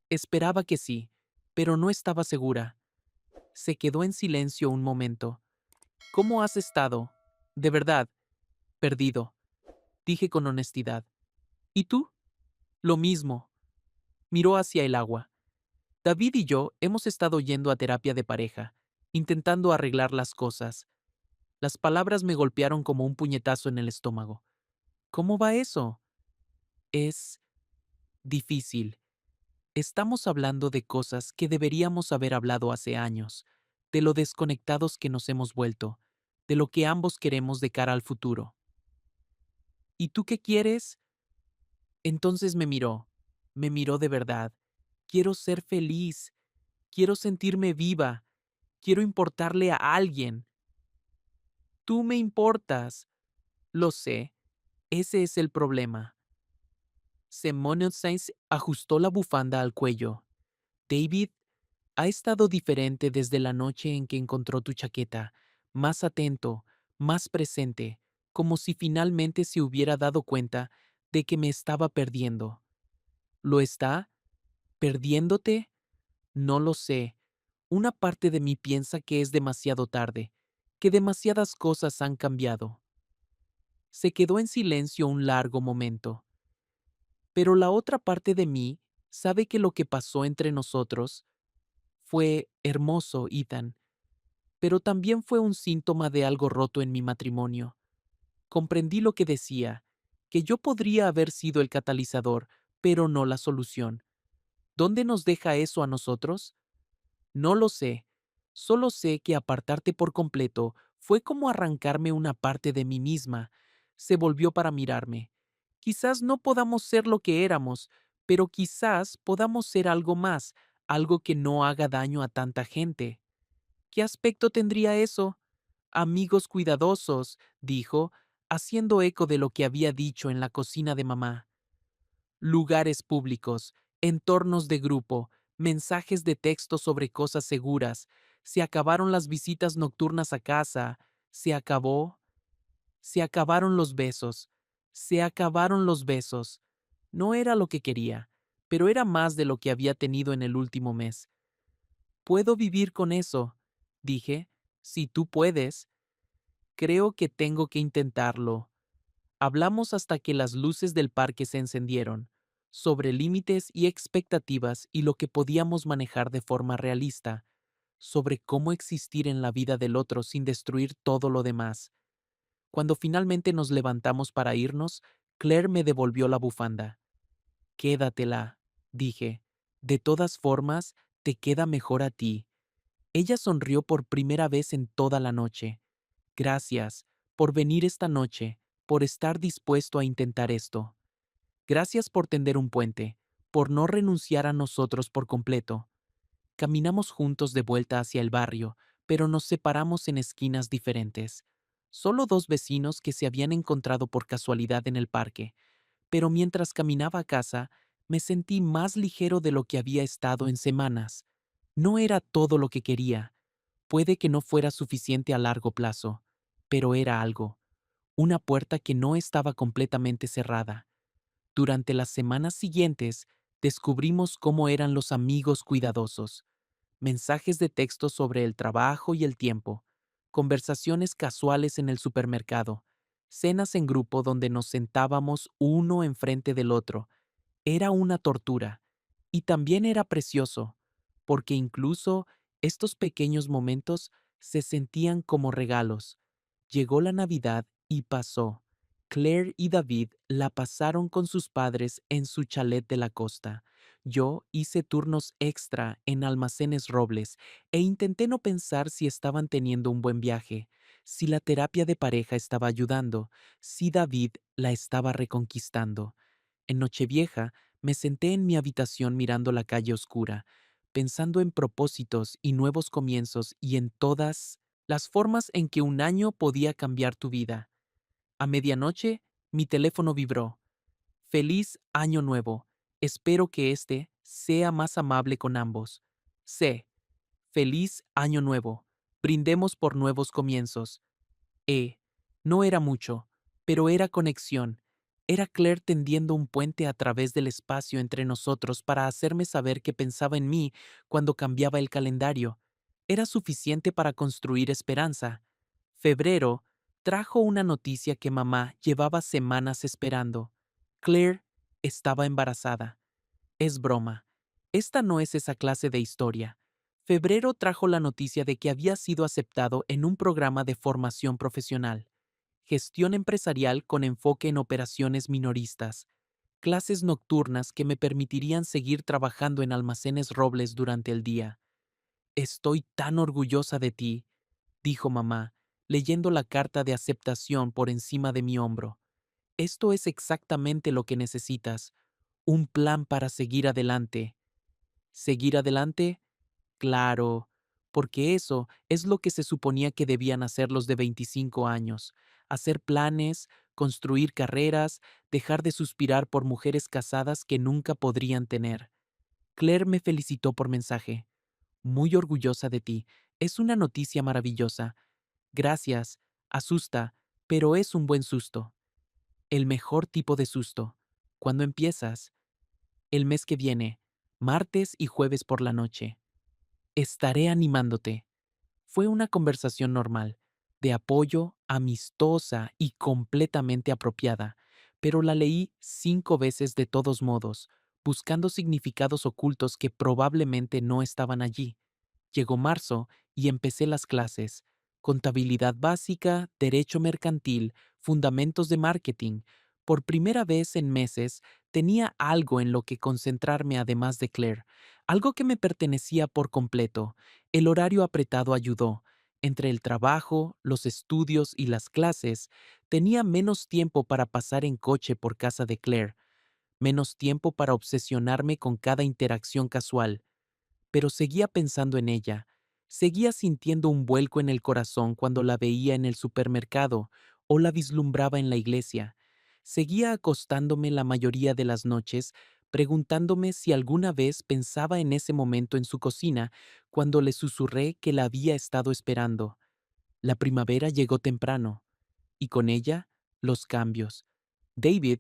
Esperaba que sí, pero no estaba segura. Se quedó en silencio un momento. «¿Cómo has estado?» «De verdad, perdido», dije con honestidad. «¿Y tú?» «Lo mismo». Miró hacia el agua. David y yo hemos estado yendo a terapia de pareja, intentando arreglar las cosas. Las palabras me golpearon como un puñetazo en el estómago. ¿Cómo va eso? Es difícil. Estamos hablando de cosas que deberíamos haber hablado hace años, de lo desconectados que nos hemos vuelto, de lo que ambos queremos de cara al futuro. ¿Y tú qué quieres? Entonces me miró de verdad. Quiero ser feliz, quiero sentirme viva, quiero importarle a alguien. Tú me importas. Lo sé, ese es el problema. Sainz ajustó la bufanda al cuello. David, ha estado diferente desde la noche en que encontró tu chaqueta, más atento, más presente, como si finalmente se hubiera dado cuenta de que me estaba perdiendo. ¿Lo está? ¿Perdiéndote? No lo sé. Una parte de mí piensa que es demasiado tarde, que demasiadas cosas han cambiado. Se quedó en silencio un largo momento. Pero la otra parte de mí sabe que lo que pasó entre nosotros fue hermoso, Ethan, pero también fue un síntoma de algo roto en mi matrimonio. Comprendí lo que decía, que yo podría haber sido el catalizador, pero no la solución. ¿Dónde nos deja eso a nosotros? No lo sé. Solo sé que apartarte por completo fue como arrancarme una parte de mí misma. Se volvió para mirarme. Quizás no podamos ser lo que éramos, pero quizás podamos ser algo más, algo que no haga daño a tanta gente. ¿Qué aspecto tendría eso? Amigos cuidadosos, dijo, haciendo eco de lo que había dicho en la cocina de mamá. Lugares públicos, entornos de grupo, mensajes de texto sobre cosas seguras. Se acabaron las visitas nocturnas a casa. Se acabó. Se acabaron los besos. Se acabaron los besos. No era lo que quería, pero era más de lo que había tenido en el último mes. Puedo vivir con eso, dije. Si tú puedes. Creo que tengo que intentarlo. Hablamos hasta que las luces del parque se encendieron, sobre límites y expectativas y lo que podíamos manejar de forma realista, sobre cómo existir en la vida del otro sin destruir todo lo demás. Cuando finalmente nos levantamos para irnos, Claire me devolvió la bufanda. Quédatela, dije. De todas formas, te queda mejor a ti. Ella sonrió por primera vez en toda la noche. Gracias por venir esta noche, por estar dispuesto a intentar esto. Gracias por tender un puente, por no renunciar a nosotros por completo. Caminamos juntos de vuelta hacia el barrio, pero nos separamos en esquinas diferentes. Solo dos vecinos que se habían encontrado por casualidad en el parque, pero mientras caminaba a casa, me sentí más ligero de lo que había estado en semanas. No era todo lo que quería. Puede que no fuera suficiente a largo plazo, pero era algo. Una puerta que no estaba completamente cerrada. Durante las semanas siguientes, descubrimos cómo eran los amigos cuidadosos. Mensajes de texto sobre el trabajo y el tiempo, conversaciones casuales en el supermercado, cenas en grupo donde nos sentábamos uno enfrente del otro. Era una tortura, y también era precioso, porque incluso estos pequeños momentos se sentían como regalos. Llegó la Navidad y pasó. Claire y David la pasaron con sus padres en su chalet de la costa. Yo hice turnos extra en almacenes Robles e intenté no pensar si estaban teniendo un buen viaje, si la terapia de pareja estaba ayudando, si David la estaba reconquistando. En Nochevieja me senté en mi habitación mirando la calle oscura, pensando en propósitos y nuevos comienzos y en todas las formas en que un año podía cambiar tu vida. A medianoche, mi teléfono vibró. Feliz Año Nuevo. Espero que este sea más amable con ambos. C. Feliz Año Nuevo. Brindemos por nuevos comienzos. E. No era mucho, pero era conexión. Era Claire tendiendo un puente a través del espacio entre nosotros para hacerme saber que pensaba en mí cuando cambiaba el calendario. Era suficiente para construir esperanza. Febrero trajo una noticia que mamá llevaba semanas esperando. Claire estaba embarazada. Es broma. Esta no es esa clase de historia. Febrero trajo la noticia de que había sido aceptado en un programa de formación profesional, gestión empresarial con enfoque en operaciones minoristas, clases nocturnas que me permitirían seguir trabajando en almacenes Robles durante el día. Estoy tan orgullosa de ti, dijo mamá, leyendo la carta de aceptación por encima de mi hombro. Esto es exactamente lo que necesitas, un plan para seguir adelante. ¿Seguir adelante? Claro, porque eso es lo que se suponía que debían hacer los de 25 años, hacer planes, construir carreras, dejar de suspirar por mujeres casadas que nunca podrían tener. Claire me felicitó por mensaje. Muy orgullosa de ti. Es una noticia maravillosa. Gracias. Asusta, pero es un buen susto. El mejor tipo de susto. ¿Cuándo empiezas? El mes que viene, martes y jueves por la noche. Estaré animándote. Fue una conversación normal, de apoyo, amistosa y completamente apropiada, pero la leí 5 veces de todos modos, buscando significados ocultos que probablemente no estaban allí. Llegó marzo y empecé las clases. Contabilidad básica, derecho mercantil, fundamentos de marketing. Por primera vez en meses tenía algo en lo que concentrarme además de Claire, algo que me pertenecía por completo. El horario apretado ayudó. Entre el trabajo, los estudios y las clases, tenía menos tiempo para pasar en coche por casa de Claire, menos tiempo para obsesionarme con cada interacción casual, pero seguía pensando en ella, seguía sintiendo un vuelco en el corazón cuando la veía en el supermercado o la vislumbraba en la iglesia. Seguía acostándome la mayoría de las noches preguntándome si alguna vez pensaba en ese momento en su cocina cuando le susurré que la había estado esperando. La primavera llegó temprano, y con ella los cambios. David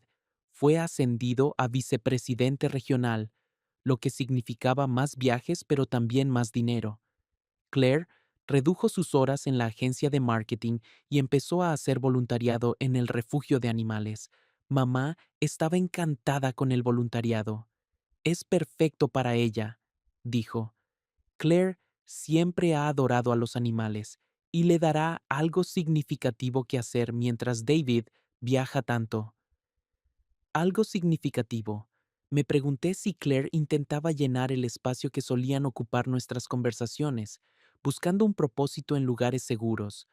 fue ascendido a vicepresidente regional, lo que significaba más viajes pero también más dinero. Claire redujo sus horas en la agencia de marketing y empezó a hacer voluntariado en el refugio de animales. Mamá estaba encantada con el voluntariado. Es perfecto para ella, dijo. Claire siempre ha adorado a los animales y le dará algo significativo que hacer mientras David viaja tanto. Algo significativo. Me pregunté si Claire intentaba llenar el espacio que solían ocupar nuestras conversaciones, buscando un propósito en lugares seguros.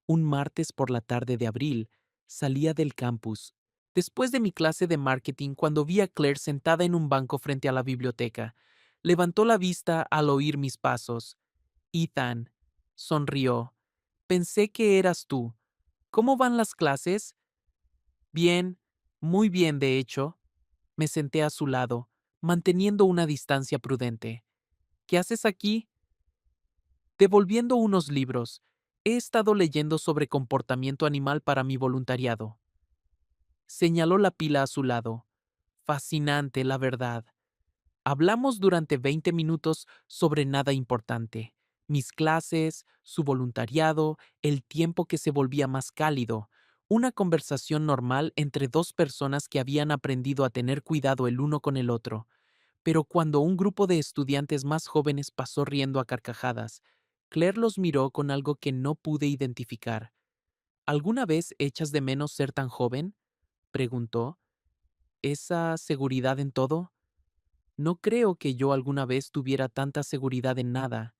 Un martes por la tarde de abril, salía del campus. Después de mi clase de marketing, cuando vi a Claire sentada en un banco frente a la biblioteca, levantó la vista al oír mis pasos. Ethan, sonrió. Pensé que eras tú. ¿Cómo van las clases? Bien, muy bien, de hecho. Me senté a su lado, manteniendo una distancia prudente. ¿Qué haces aquí? Devolviendo unos libros. He estado leyendo sobre comportamiento animal para mi voluntariado. Señaló la pila a su lado. Fascinante, la verdad. Hablamos durante 20 minutos sobre nada importante. Mis clases, su voluntariado, el tiempo que se volvía más cálido. Una conversación normal entre dos personas que habían aprendido a tener cuidado el uno con el otro. Pero cuando un grupo de estudiantes más jóvenes pasó riendo a carcajadas, Claire los miró con algo que no pude identificar. ¿Alguna vez echas de menos ser tan joven? Preguntó. ¿Esa seguridad en todo? No creo que yo alguna vez tuviera tanta seguridad en nada.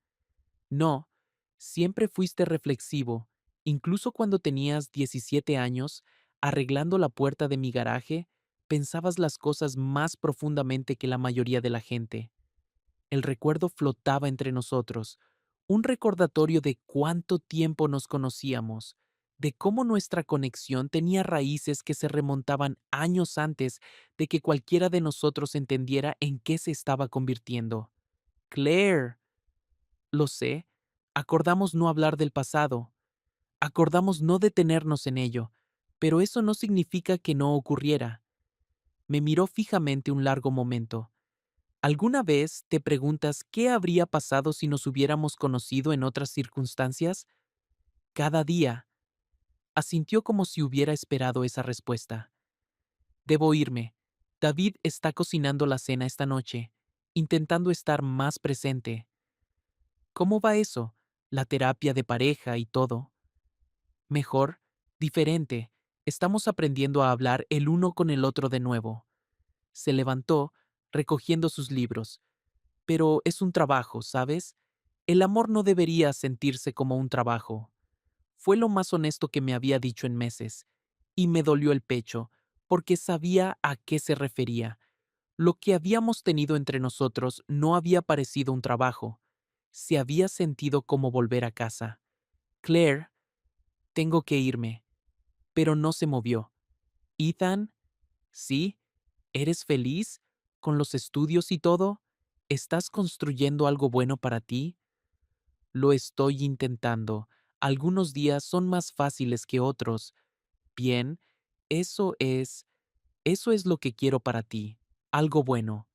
No, siempre fuiste reflexivo, incluso cuando tenías 17 años, arreglando la puerta de mi garaje, pensabas las cosas más profundamente que la mayoría de la gente. El recuerdo flotaba entre nosotros, un recordatorio de cuánto tiempo nos conocíamos, de cómo nuestra conexión tenía raíces que se remontaban años antes de que cualquiera de nosotros entendiera en qué se estaba convirtiendo. Claire, lo sé, acordamos no hablar del pasado, acordamos no detenernos en ello, pero eso no significa que no ocurriera. Me miró fijamente un largo momento. ¿Alguna vez te preguntas qué habría pasado si nos hubiéramos conocido en otras circunstancias? Cada día. Asintió como si hubiera esperado esa respuesta. Debo irme. David está cocinando la cena esta noche, intentando estar más presente. ¿Cómo va eso? La terapia de pareja y todo. Mejor, diferente. Estamos aprendiendo a hablar el uno con el otro de nuevo. Se levantó, recogiendo sus libros. Pero es un trabajo, ¿sabes? El amor no debería sentirse como un trabajo. Fue lo más honesto que me había dicho en meses, y me dolió el pecho, porque sabía a qué se refería. Lo que habíamos tenido entre nosotros no había parecido un trabajo. Se había sentido como volver a casa. Claire, tengo que irme. Pero no se movió. Ethan, ¿sí? ¿Eres feliz? ¿Con los estudios y todo? ¿Estás construyendo algo bueno para ti? Lo estoy intentando. Algunos días son más fáciles que otros. Bien, eso es, eso es lo que quiero para ti. Algo bueno.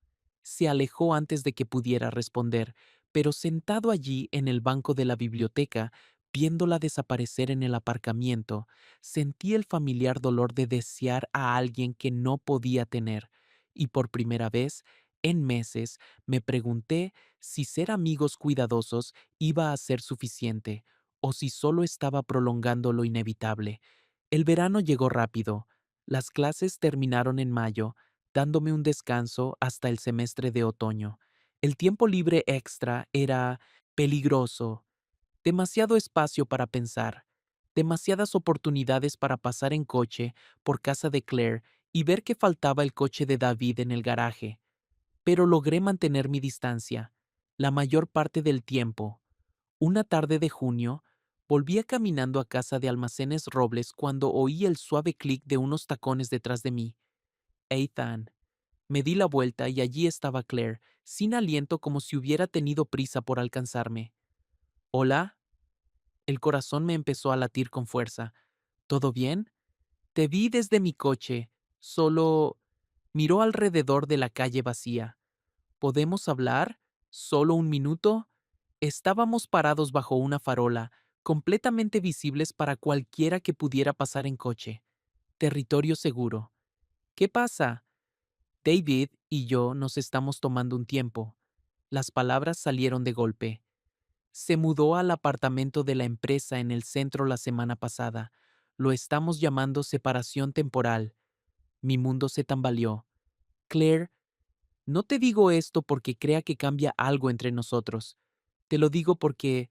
Se alejó antes de que pudiera responder, pero sentado allí en el banco de la biblioteca, viéndola desaparecer en el aparcamiento, sentí el familiar dolor de desear a alguien que no podía tener, y por primera vez, en meses, me pregunté si ser amigos cuidadosos iba a ser suficiente, o si solo estaba prolongando lo inevitable. El verano llegó rápido. Las clases terminaron en mayo, dándome un descanso hasta el semestre de otoño. El tiempo libre extra era peligroso, demasiado espacio para pensar, demasiadas oportunidades para pasar en coche por casa de Claire y ver que faltaba el coche de David en el garaje. Pero logré mantener mi distancia, la mayor parte del tiempo. Una tarde de junio, volvía caminando a casa de Almacenes Robles cuando oí el suave clic de unos tacones detrás de mí. Ethan. Me di la vuelta y allí estaba Claire, sin aliento como si hubiera tenido prisa por alcanzarme. ¿Hola? El corazón me empezó a latir con fuerza. ¿Todo bien? Te vi desde mi coche. Solo... Miró alrededor de la calle vacía. ¿Podemos hablar? ¿Solo un minuto? Estábamos parados bajo una farola, completamente visibles para cualquiera que pudiera pasar en coche. Territorio seguro. ¿Qué pasa? David y yo nos estamos tomando un tiempo. Las palabras salieron de golpe. Se mudó al apartamento de la empresa en el centro la semana pasada. Lo estamos llamando separación temporal. Mi mundo se tambaleó. Claire, no te digo esto porque crea que cambia algo entre nosotros. Te lo digo porque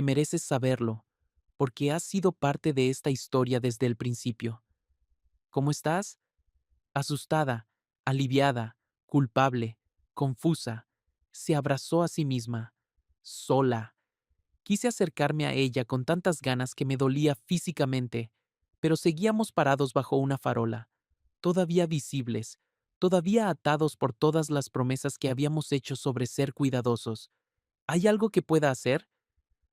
mereces saberlo, porque has sido parte de esta historia desde el principio. ¿Cómo estás? Asustada, aliviada, culpable, confusa, se abrazó a sí misma, sola. Quise acercarme a ella con tantas ganas que me dolía físicamente, pero seguíamos parados bajo una farola, todavía visibles, todavía atados por todas las promesas que habíamos hecho sobre ser cuidadosos. ¿Hay algo que pueda hacer?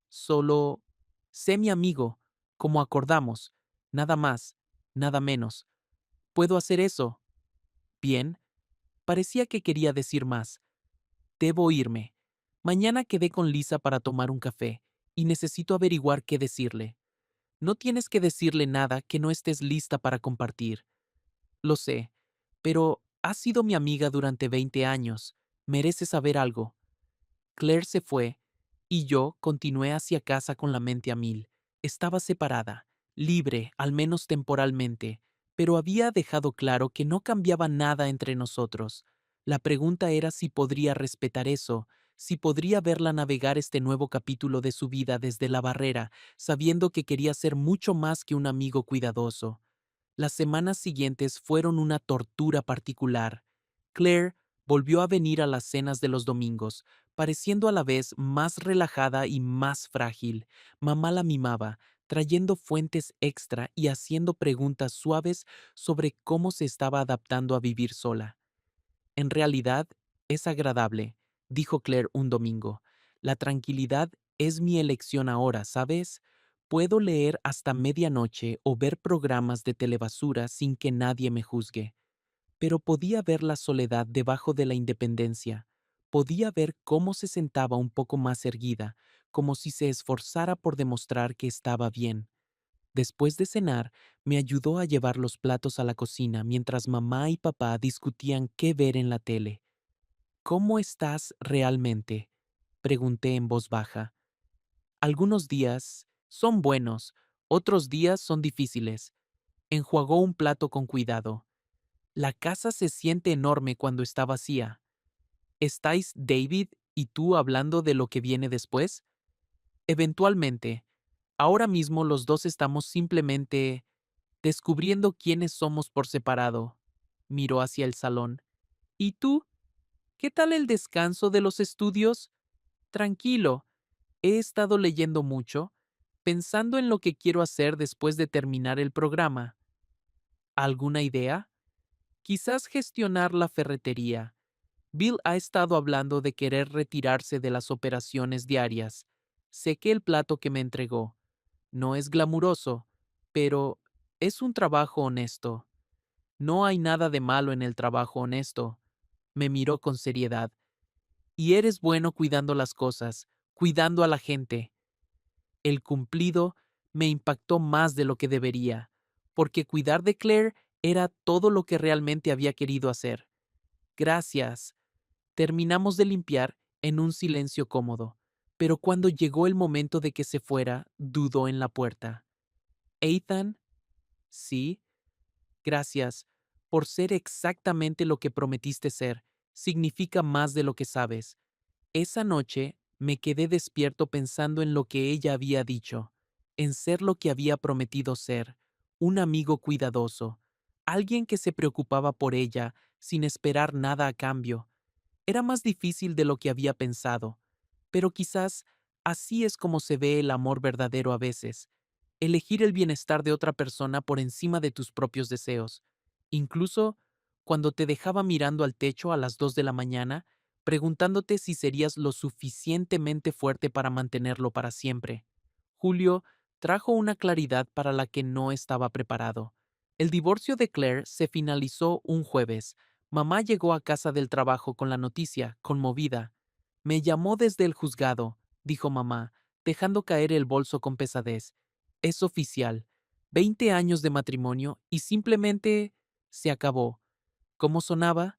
Solo... Sé mi amigo, como acordamos, nada más, nada menos. ¿Puedo hacer eso? Bien, parecía que quería decir más. Debo irme. Mañana quedé con Lisa para tomar un café, y necesito averiguar qué decirle. No tienes que decirle nada que no estés lista para compartir. Lo sé, pero has sido mi amiga durante 20 años. Mereces saber algo. Claire se fue, y yo continué hacia casa con la mente a mil. Estaba separada, libre, al menos temporalmente, pero había dejado claro que no cambiaba nada entre nosotros. La pregunta era si podría respetar eso, si podría verla navegar este nuevo capítulo de su vida desde la barrera, sabiendo que quería ser mucho más que un amigo cuidadoso. Las semanas siguientes fueron una tortura particular. Claire volvió a venir a las cenas de los domingos, pareciendo a la vez más relajada y más frágil. Mamá la mimaba, trayendo fuentes extra y haciendo preguntas suaves sobre cómo se estaba adaptando a vivir sola. En realidad, es agradable, dijo Claire un domingo. La tranquilidad es mi elección ahora, ¿sabes? Puedo leer hasta medianoche o ver programas de telebasura sin que nadie me juzgue. Pero podía ver la soledad debajo de la independencia. Podía ver cómo se sentaba un poco más erguida, como si se esforzara por demostrar que estaba bien. Después de cenar, me ayudó a llevar los platos a la cocina mientras mamá y papá discutían qué ver en la tele. ¿Cómo estás realmente? Pregunté en voz baja. Algunos días son buenos, otros días son difíciles. Enjuagó un plato con cuidado. La casa se siente enorme cuando está vacía. ¿Estáis David y tú hablando de lo que viene después? Eventualmente. Ahora mismo los dos estamos simplemente descubriendo quiénes somos por separado. Miró hacia el salón. ¿Y tú? ¿Qué tal el descanso de los estudios? Tranquilo. He estado leyendo mucho, pensando en lo que quiero hacer después de terminar el programa. ¿Alguna idea? Quizás gestionar la ferretería. Bill ha estado hablando de querer retirarse de las operaciones diarias. Sé que el plato que me entregó no es glamuroso, pero es un trabajo honesto. No hay nada de malo en el trabajo honesto. Me miró con seriedad. Y eres bueno cuidando las cosas, cuidando a la gente. El cumplido me impactó más de lo que debería, porque cuidar de Claire era todo lo que realmente había querido hacer. Gracias. Terminamos de limpiar en un silencio cómodo, pero cuando llegó el momento de que se fuera, dudó en la puerta. Ethan, sí, gracias por ser exactamente lo que prometiste ser. Significa más de lo que sabes. Esa noche me quedé despierto pensando en lo que ella había dicho, en ser lo que había prometido ser, un amigo cuidadoso, alguien que se preocupaba por ella sin esperar nada a cambio. Era más difícil de lo que había pensado, pero quizás así es como se ve el amor verdadero a veces, elegir el bienestar de otra persona por encima de tus propios deseos, incluso cuando te dejaba mirando al techo a las 2 de la mañana, preguntándote si serías lo suficientemente fuerte para mantenerlo para siempre. Julio trajo una claridad para la que no estaba preparado. El divorcio de Claire se finalizó un jueves. Mamá llegó a casa del trabajo con la noticia, conmovida. Me llamó desde el juzgado, dijo mamá, dejando caer el bolso con pesadez. Es oficial. 20 años de matrimonio y simplemente se acabó. ¿Cómo sonaba?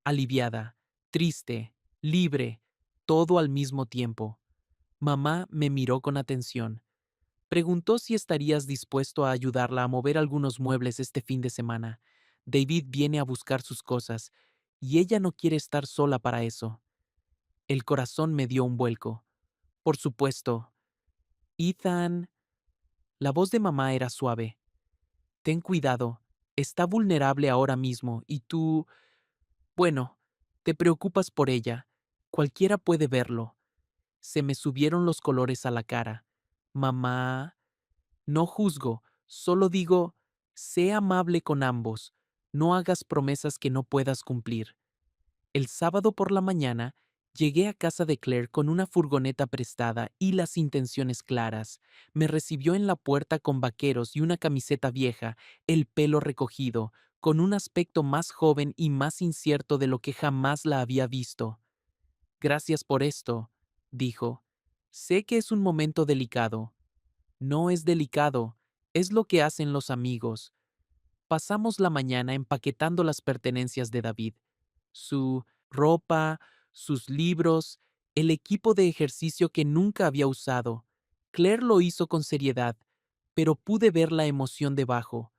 Aliviada, triste, libre, todo al mismo tiempo. Mamá me miró con atención. Preguntó si estarías dispuesto a ayudarla a mover algunos muebles este fin de semana. David viene a buscar sus cosas, y ella no quiere estar sola para eso. El corazón me dio un vuelco. Por supuesto. Ethan. La voz de mamá era suave. Ten cuidado. Está vulnerable ahora mismo, y tú... Bueno, te preocupas por ella. Cualquiera puede verlo. Se me subieron los colores a la cara. Mamá... No juzgo, solo digo, sé amable con ambos, no hagas promesas que no puedas cumplir. El sábado por la mañana, llegué a casa de Claire con una furgoneta prestada y las intenciones claras. Me recibió en la puerta con vaqueros y una camiseta vieja, el pelo recogido, con un aspecto más joven y más incierto de lo que jamás la había visto. Gracias por esto, dijo. Sé que es un momento delicado. No es delicado, es lo que hacen los amigos. Pasamos la mañana empaquetando las pertenencias de David. Su ropa, sus libros, el equipo de ejercicio que nunca había usado. Claire lo hizo con seriedad, pero pude ver la emoción debajo.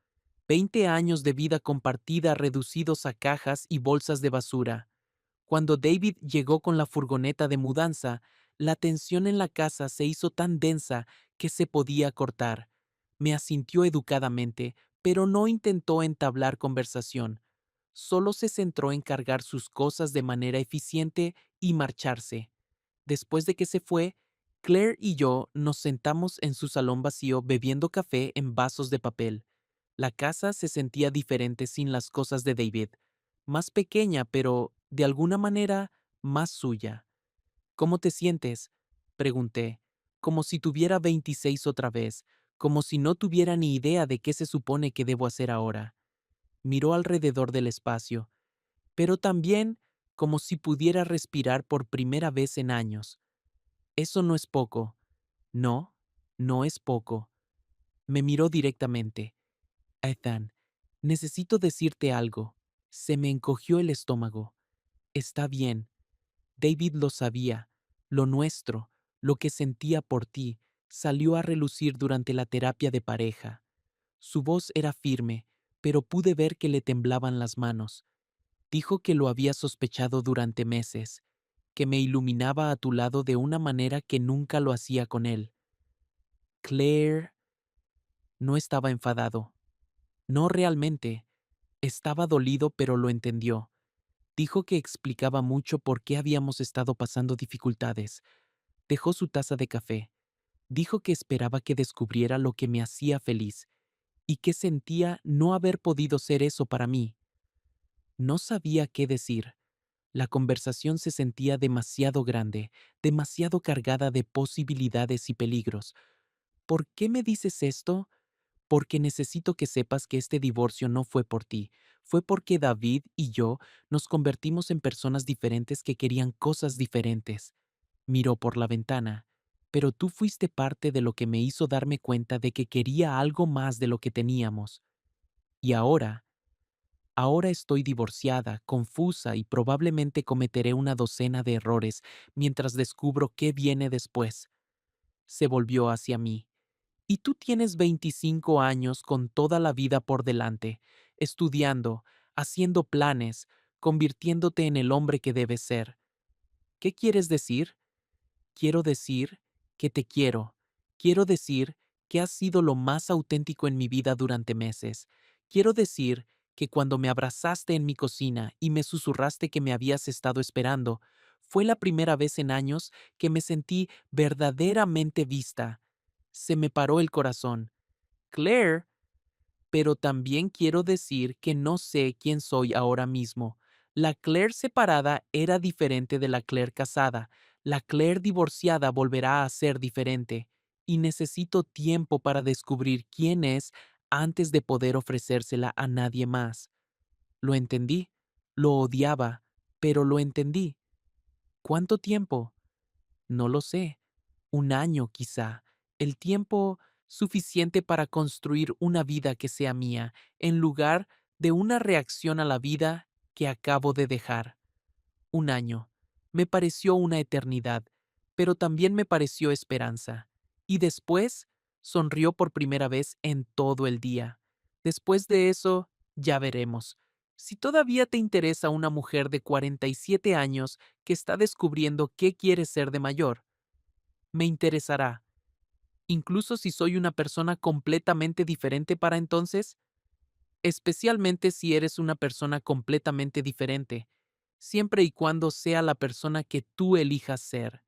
20 años de vida compartida reducidos a cajas y bolsas de basura. Cuando David llegó con la furgoneta de mudanza, la tensión en la casa se hizo tan densa que se podía cortar. Me asintió educadamente, pero no intentó entablar conversación. Solo se centró en cargar sus cosas de manera eficiente y marcharse. Después de que se fue, Claire y yo nos sentamos en su salón vacío bebiendo café en vasos de papel. La casa se sentía diferente sin las cosas de David, más pequeña, pero, de alguna manera, más suya. ¿Cómo te sientes? Pregunté, como si tuviera 26 otra vez, como si no tuviera ni idea de qué se supone que debo hacer ahora. Miró alrededor del espacio, pero también como si pudiera respirar por primera vez en años. Eso no es poco. No, no es poco. Me miró directamente. Ethan, necesito decirte algo. Se me encogió el estómago. Está bien. David lo sabía. Lo nuestro, lo que sentía por ti, salió a relucir durante la terapia de pareja. Su voz era firme, pero pude ver que le temblaban las manos. Dijo que lo había sospechado durante meses, que me iluminaba a tu lado de una manera que nunca lo hacía con él. Claire no estaba enfadado. No realmente. Estaba dolido, pero lo entendió. Dijo que explicaba mucho por qué habíamos estado pasando dificultades. Dejó su taza de café. Dijo que esperaba que descubriera lo que me hacía feliz y que sentía no haber podido ser eso para mí. No sabía qué decir. La conversación se sentía demasiado grande, demasiado cargada de posibilidades y peligros. ¿Por qué me dices esto? Porque necesito que sepas que este divorcio no fue por ti, fue porque David y yo nos convertimos en personas diferentes que querían cosas diferentes. Miró por la ventana, pero tú fuiste parte de lo que me hizo darme cuenta de que quería algo más de lo que teníamos. Y ahora estoy divorciada, confusa y probablemente cometeré una docena de errores mientras descubro qué viene después. Se volvió hacia mí. Y tú tienes 25 años con toda la vida por delante, estudiando, haciendo planes, convirtiéndote en el hombre que debes ser. ¿Qué quieres decir? Quiero decir que te quiero. Quiero decir que has sido lo más auténtico en mi vida durante meses. Quiero decir que cuando me abrazaste en mi cocina y me susurraste que me habías estado esperando, fue la primera vez en años que me sentí verdaderamente vista. Se me paró el corazón. Claire, pero también quiero decir que no sé quién soy ahora mismo. La Claire separada era diferente de la Claire casada. La Claire divorciada volverá a ser diferente. Y necesito tiempo para descubrir quién es antes de poder ofrecérsela a nadie más. Lo entendí. Lo odiaba, pero lo entendí. ¿Cuánto tiempo? No lo sé. Un año quizá. El tiempo suficiente para construir una vida que sea mía, en lugar de una reacción a la vida que acabo de dejar. Un año. Me pareció una eternidad, pero también me pareció esperanza. Y después sonrió por primera vez en todo el día. Después de eso, ya veremos. Si todavía te interesa una mujer de 47 años que está descubriendo qué quiere ser de mayor, me interesará, incluso si soy una persona completamente diferente para entonces, especialmente si eres una persona completamente diferente, siempre y cuando sea la persona que tú elijas ser.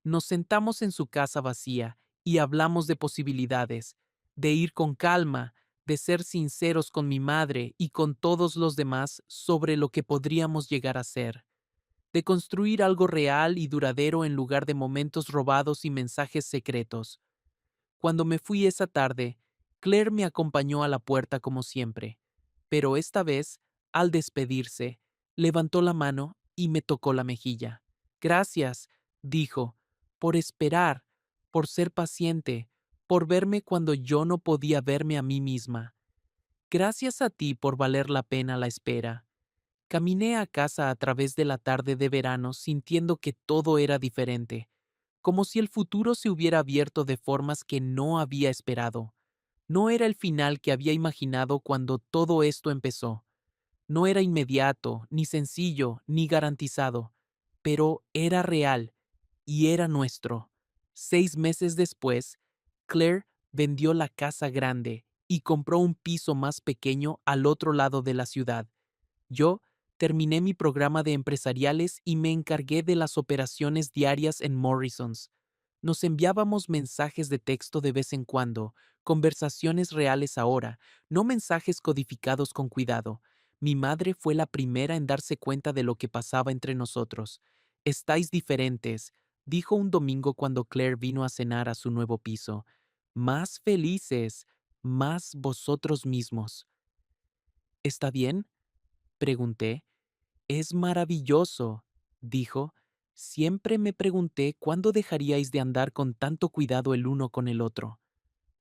Nos sentamos en su casa vacía y hablamos de posibilidades, de ir con calma, de ser sinceros con mi madre y con todos los demás sobre lo que podríamos llegar a ser, de construir algo real y duradero en lugar de momentos robados y mensajes secretos. Cuando me fui esa tarde, Claire me acompañó a la puerta como siempre, pero esta vez, al despedirse, levantó la mano y me tocó la mejilla. Gracias, dijo, por esperar, por ser paciente, por verme cuando yo no podía verme a mí misma. Gracias a ti por valer la pena la espera. Caminé a casa a través de la tarde de verano sintiendo que todo era diferente, como si el futuro se hubiera abierto de formas que no había esperado. No era el final que había imaginado cuando todo esto empezó. No era inmediato, ni sencillo, ni garantizado, pero era real y era nuestro. 6 meses después, Claire vendió la casa grande y compró un piso más pequeño al otro lado de la ciudad. Yo terminé mi programa de empresariales y me encargué de las operaciones diarias en Morrisons. Nos enviábamos mensajes de texto de vez en cuando, conversaciones reales ahora, no mensajes codificados con cuidado. Mi madre fue la primera en darse cuenta de lo que pasaba entre nosotros. Estáis diferentes, dijo un domingo cuando Claire vino a cenar a su nuevo piso. Más felices, más vosotros mismos. ¿Está bien? Pregunté. Es maravilloso, dijo. Siempre me pregunté cuándo dejaríais de andar con tanto cuidado el uno con el otro.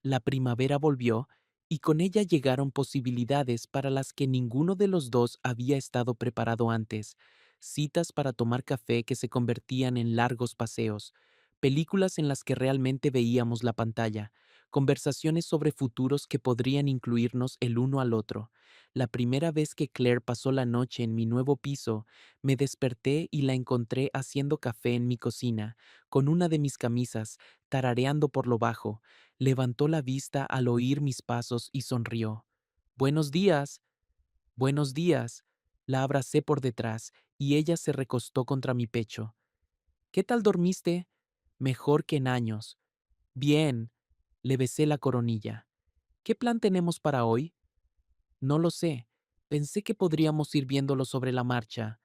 La primavera volvió, y con ella llegaron posibilidades para las que ninguno de los dos había estado preparado antes, citas para tomar café que se convertían en largos paseos, películas en las que realmente veíamos la pantalla, conversaciones sobre futuros que podrían incluirnos el uno al otro. La primera vez que Claire pasó la noche en mi nuevo piso, me desperté y la encontré haciendo café en mi cocina, con una de mis camisas, tarareando por lo bajo. Levantó la vista al oír mis pasos y sonrió. Buenos días, buenos días. La abracé por detrás y ella se recostó contra mi pecho. ¿Qué tal dormiste? Mejor que en años. Bien. Le besé la coronilla. ¿Qué plan tenemos para hoy? No lo sé. Pensé que podríamos ir viéndolo sobre la marcha.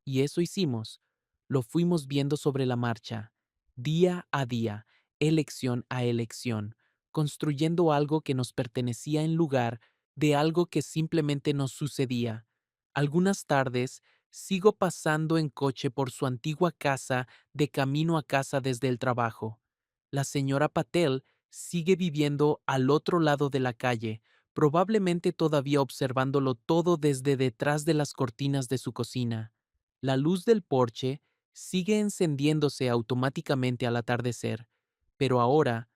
Y eso hicimos. Lo fuimos viendo sobre la marcha, día a día, elección a elección, construyendo algo que nos pertenecía en lugar de algo que simplemente nos sucedía. Algunas tardes sigo pasando en coche por su antigua casa de camino a casa desde el trabajo. La señora Patel sigue viviendo al otro lado de la calle, probablemente todavía observándolo todo desde detrás de las cortinas de su cocina. La luz del porche sigue encendiéndose automáticamente al atardecer, pero ahora,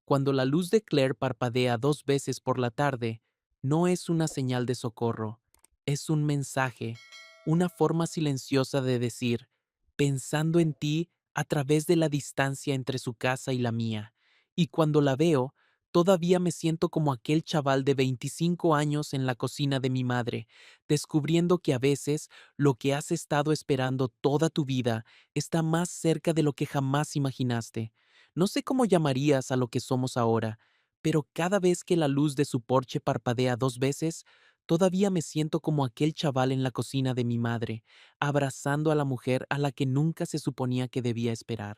cuando la luz de Claire parpadea 2 veces por la tarde, no es una señal de socorro, es un mensaje, una forma silenciosa de decir, pensando en ti a través de la distancia entre su casa y la mía, y cuando la veo, todavía me siento como aquel chaval de 25 años en la cocina de mi madre, descubriendo que a veces lo que has estado esperando toda tu vida está más cerca de lo que jamás imaginaste. No sé cómo llamarías a lo que somos ahora, pero cada vez que la luz de su porche parpadea 2 veces, todavía me siento como aquel chaval en la cocina de mi madre, abrazando a la mujer a la que nunca se suponía que debía esperar.